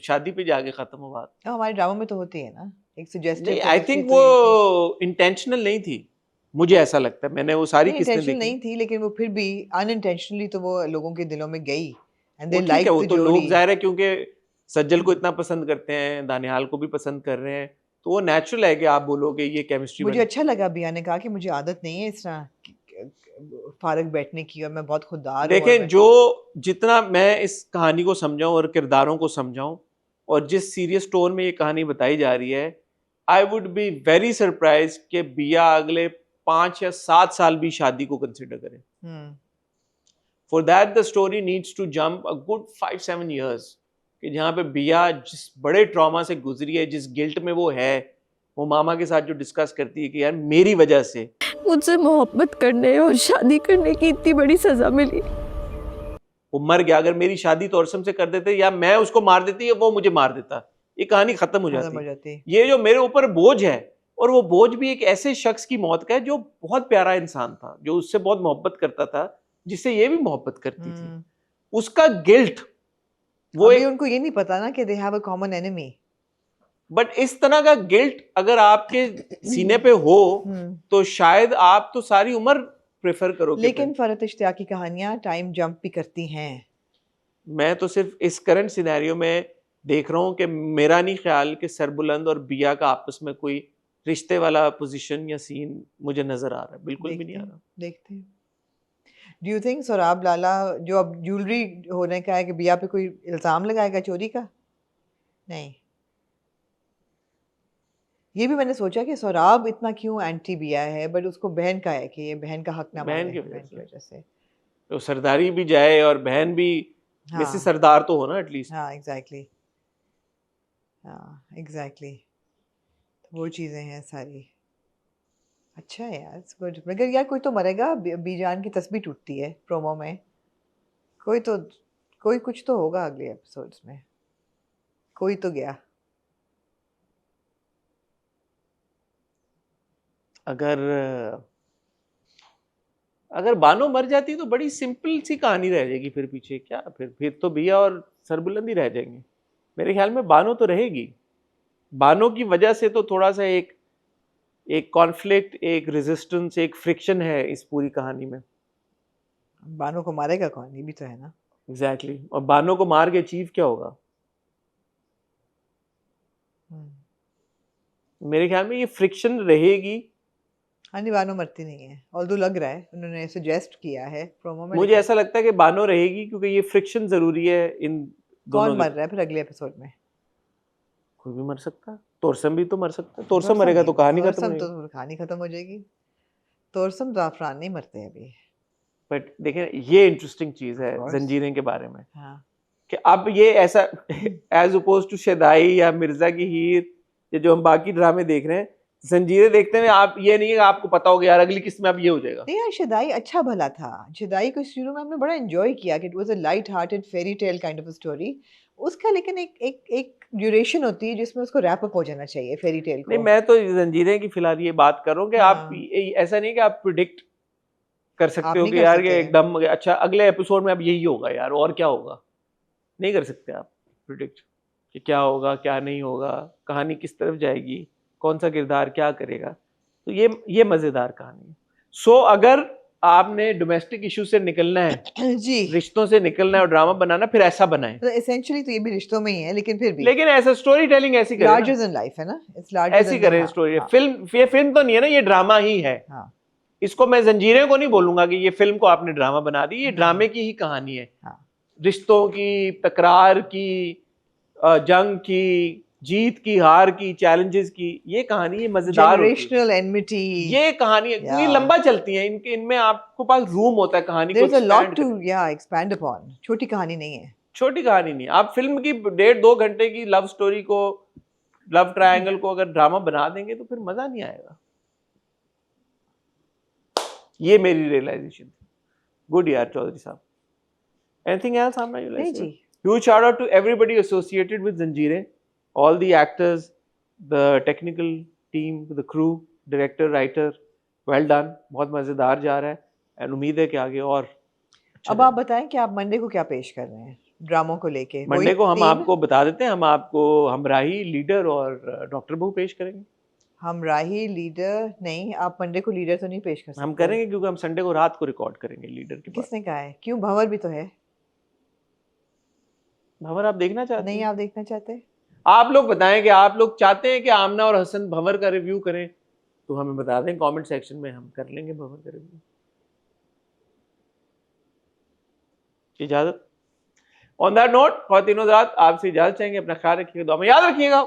शादी पे जाके खत्म हो बात।
हमारे ड्रामा में तो होती है ना, एक सजेस्टिव।
नहीं, आई थिंक वो इंटेंशनल नहीं थी, मुझे ऐसा लगता है। मैंने वो सारी किस्में
इंटेंशनल
देखी।
नहीं थी, लेकिन वो फिर भी अनइंटेंशनली तो वो लोगों के दिलों में गई, एंड
वो
दे
ठीक है, वो
लाइक द
तो लोग
जोड़ी।
जाहिर है क्योंकि सज्जल को इतना पसंद करते हैं, दानियाल को भी पसंद कर रहे हैं, तो वो नेचुरल है कि आप बोलोगे ये केमिस्ट्री।
मुझे अच्छा लगा बिया ने कहा कि मुझे आदत नहीं है इस तरह फारग बैठने की, और मैं बहुत खुददार हूं।
देखें, जो जितना मैं इस कहानी को समझाऊं और किरदारों को समझाऊं और जिस सीरियस टोन में ये कहानी बताई जा रही है, I would be very surprise कि बिया अगले 5 या 7 साल भी शादी को कंसिडर करें। For that the story needs to jump a good 5-7 years, कि जहाँ पे बिया जिस बड़े ट्रॉमा से गुजरी है, जिस गिल्ट में वो है, वो मामा के साथ जो डिस्कस करती है कि यार मेरी वजह से
मुझसे मोहब्बत करने और शादी करने की इतनी बड़ी सजा मिली।
वो मर गया। अगर मेरी शादी तोरसम से कर देते या मैं उसको मार देती या वो मुझे मार देता, ये कहानी खत्म हो जाती। ये जो मेरे ऊपर बोझ है, और वो बोझ भी एक ऐसे शख्स की मौत का है जो बहुत प्यारा इंसान था, जो उससे बहुत मोहब्बत करता था, जिससे ये भी मोहब्बत करती थी। उसका गिल्ट, वो
अभी उनको ये नहीं पता ना कि they have a common enemy.
But इस तरह का गिल्ट अगर आपके सीने पे हो तो शायद आप तो सारी उम्र प्रेफर करोगे।
लेकिन फरहत इश्तियाक की कहानियां टाइम जंप भी करती हैं।
मैं तो सिर्फ इस करंट सिनेरियो में देख रहा हूँ कि मेरा नहीं ख्याल कि सरबुलंद और बिया का आपस में कोई रिश्ते वाला पोजीशन या सीन मुझे नजर आ रहा है, बिल्कुल भी नहीं आ रहा।
देखते हैं। डू यू थिंक सोराब लाला जो अब ज्वेलरी होने का है कि बिया पे कोई इल्ज़ाम लगाएगा चोरी का? नहीं। ये भी मैंने सोचा कि सोराब इतना क्यों एंटी बिया है, बट उसको बहन का है कि ये बहन का हक ना माने,
बहन की
वजह से
तो सरदारी भी जाए और बहन भी वैसे सरदार तो हो ना एटलीस्ट।
हाँ एग्जैक्टली, वो चीज़ें हैं सारी। अच्छा है यार, इट्स गुड। मगर यार कोई तो मरेगा, बीजान की तस्बीह टूटती है प्रोमो में, कोई कुछ तो होगा अगले एपिसोड्स में, कोई तो गया।
अगर अगर बानो मर जाती तो बड़ी सिंपल सी कहानी रह जाएगी, फिर पीछे क्या, फिर तो भैया और सरबुलंद ही रह जाएंगे। मेरे ख्याल में बानो तो रहेगी। बानो की वजह से तो थोड़ा सा एक कॉन्फ्लिक्ट, एक रेजिस्टेंस, एक फ्रिक्शन है इस पूरी कहानी में।
बानो को मारेगा कौन, ये भी तो है ना।
एग्जैक्टली और बानो को मार के अचीव क्या होगा? मेरे ख्याल में ये फ्रिक्शन रहेगी।
हाँ नहीं, बानो मरती नहीं है, ऑल्दो लग रहा है उन्होंने सजेस्ट किया है प्रोमो में।
मुझे ऐसा लगता है कि बानो रहेगी क्योंकि ये फ्रिक्शन जरूरी है इन दोनों
कौन मर रहा है फिर अगले एपिसोड में?
कोई भी मर सकता है, तोरसम भी तो मर सकता है। तोरसम मरेगा तो कहानी खत्म हो जाएगी।
तो कहानी खत्म हो जाएगी। तोरसम जाफरान नहीं मरते अभी।
बट देखें, ये इंटरेस्टिंग चीज है
Of course.
जंजीरें के बारे में
हाँ
कि अब ये ऐसा एज अपोज टू शदाई या मिर्जा की हीर, ये जो हम बाकी ड्रामे देख रहे हैं, जंजीरें देखते हैं आप, ये नहीं है कि आपको पता होगा यार अगली किस्त में अब ये हो जाएगा।
नहीं यार, शदाई अच्छा भला था। शदाई को शुरू में हमने बड़ा एंजॉय किया कि it was a light hearted fairy tale kind of a story. उसका लेकिन एक ड्यूरेशन होती है जिसमें उसको रैप अप हो जाना चाहिए फेरी टेल को।
नहीं, मैं तो जंजीरें की फिलहाल ये बात कर रहा हूँ कि
हाँ।
आप ऐसा नहीं कि आप प्रिडिक्ट कर
आप
सकते हो
नहीं
कि
कर
यार
सकते।
ये एकदम अच्छा अगले एपिसोड में अब यही होगा यार और क्या होगा। नहीं कर सकते आप प्रिडिक्ट कि क्या होगा क्या नहीं होगा, कहानी किस तरफ जाएगी, कौन सा किरदार क्या करेगा। तो ये मजेदार कहानी है। सो अगर आपने डोमेस्टिक इशू से निकलना है,
जी,
रिश्तों से निकलना है और ड्रामा बनाना, फिर ऐसा बनाएं।
तो एसेंशियली तो ये भी रिश्तों में ही है, लेकिन फिर भी
लेकिन ऐसा स्टोरी टेलिंग ऐसी करें
लार्जर
ना,
देन लाइफ है ना, इट्स लार्जर
ऐसी करें स्टोरी। ये फिल्म तो नहीं है ना, ये ड्रामा ही है।
हाँ।
इसको मैं जंजीरें को नहीं बोलूंगा कि ये फिल्म को आपने ड्रामा बना दी, ये ड्रामे की ही कहानी है।
हाँ।
रिश्तों की, तकरार की, जंग की, जीत की, हार की, चैलेंजेस की, ये कहानी ये मजेदार होती है।
जनरेशनल एनमिटी,
ये कहानी क्योंकि लंबा चलती है, इनमें आपको पास रूम होता है कहानी को
there is a lot
expand
to
करने।
Expand upon. छोटी कहानी नहीं है।
छोटी कहानी नहीं, आप फिल्म की 1.5-2 घंटे की लव स्टोरी को, लव ट्रायंगल को अगर ड्रामा बना देंगे तो फिर मजा नहीं आएगा। ये मेरी रियलाइजेशन थी। गुड यार चौधरी साहब। एनीथिंग एल्स आमना यू
नहीं
like?
Ji,
Huge shout out to everybody associated with Zanjeerein, all the actors, the technical team, the crew, director, writer, well done. बहुत मजेदार जा रहा है and उम्मीद है कि आगे और अच्छा
अब आप बताएं कि आप मंडे को क्या पेश कर रहे हैं ड्रामों को लेके?
मंडे को हम
3
आपको बता देते हैं, हम आपको हमराही, लीडर और डॉक्टर बहू पेश करेंगे।
हमराही, लीडर नहीं, आप मंडे को लीडर तो नहीं पेश कर सकते।
हम करेंगे क्योंकि हम संडे को रात को रिकॉर्ड करेंगे लीडर के बाद।
किसने कहा है? क्यों, भंवर भी तो है।
भंवर आप देखना चाहते
नहीं,
हैं?
आप देखना चाहते?
आप लोग बताएं कि आप लोग चाहते हैं कि आमना और हसन भंवर का रिव्यू करें, तो हमें बता दें कमेंट सेक्शन में, हम कर लेंगे भंवर का रिव्यू। इजाजत। ऑन दैट नोट, ख्वातीन हज़रात, आपसे इजाजत चाहेंगे। अपना ख्याल रखिएगा, दुआ में याद रखिएगा।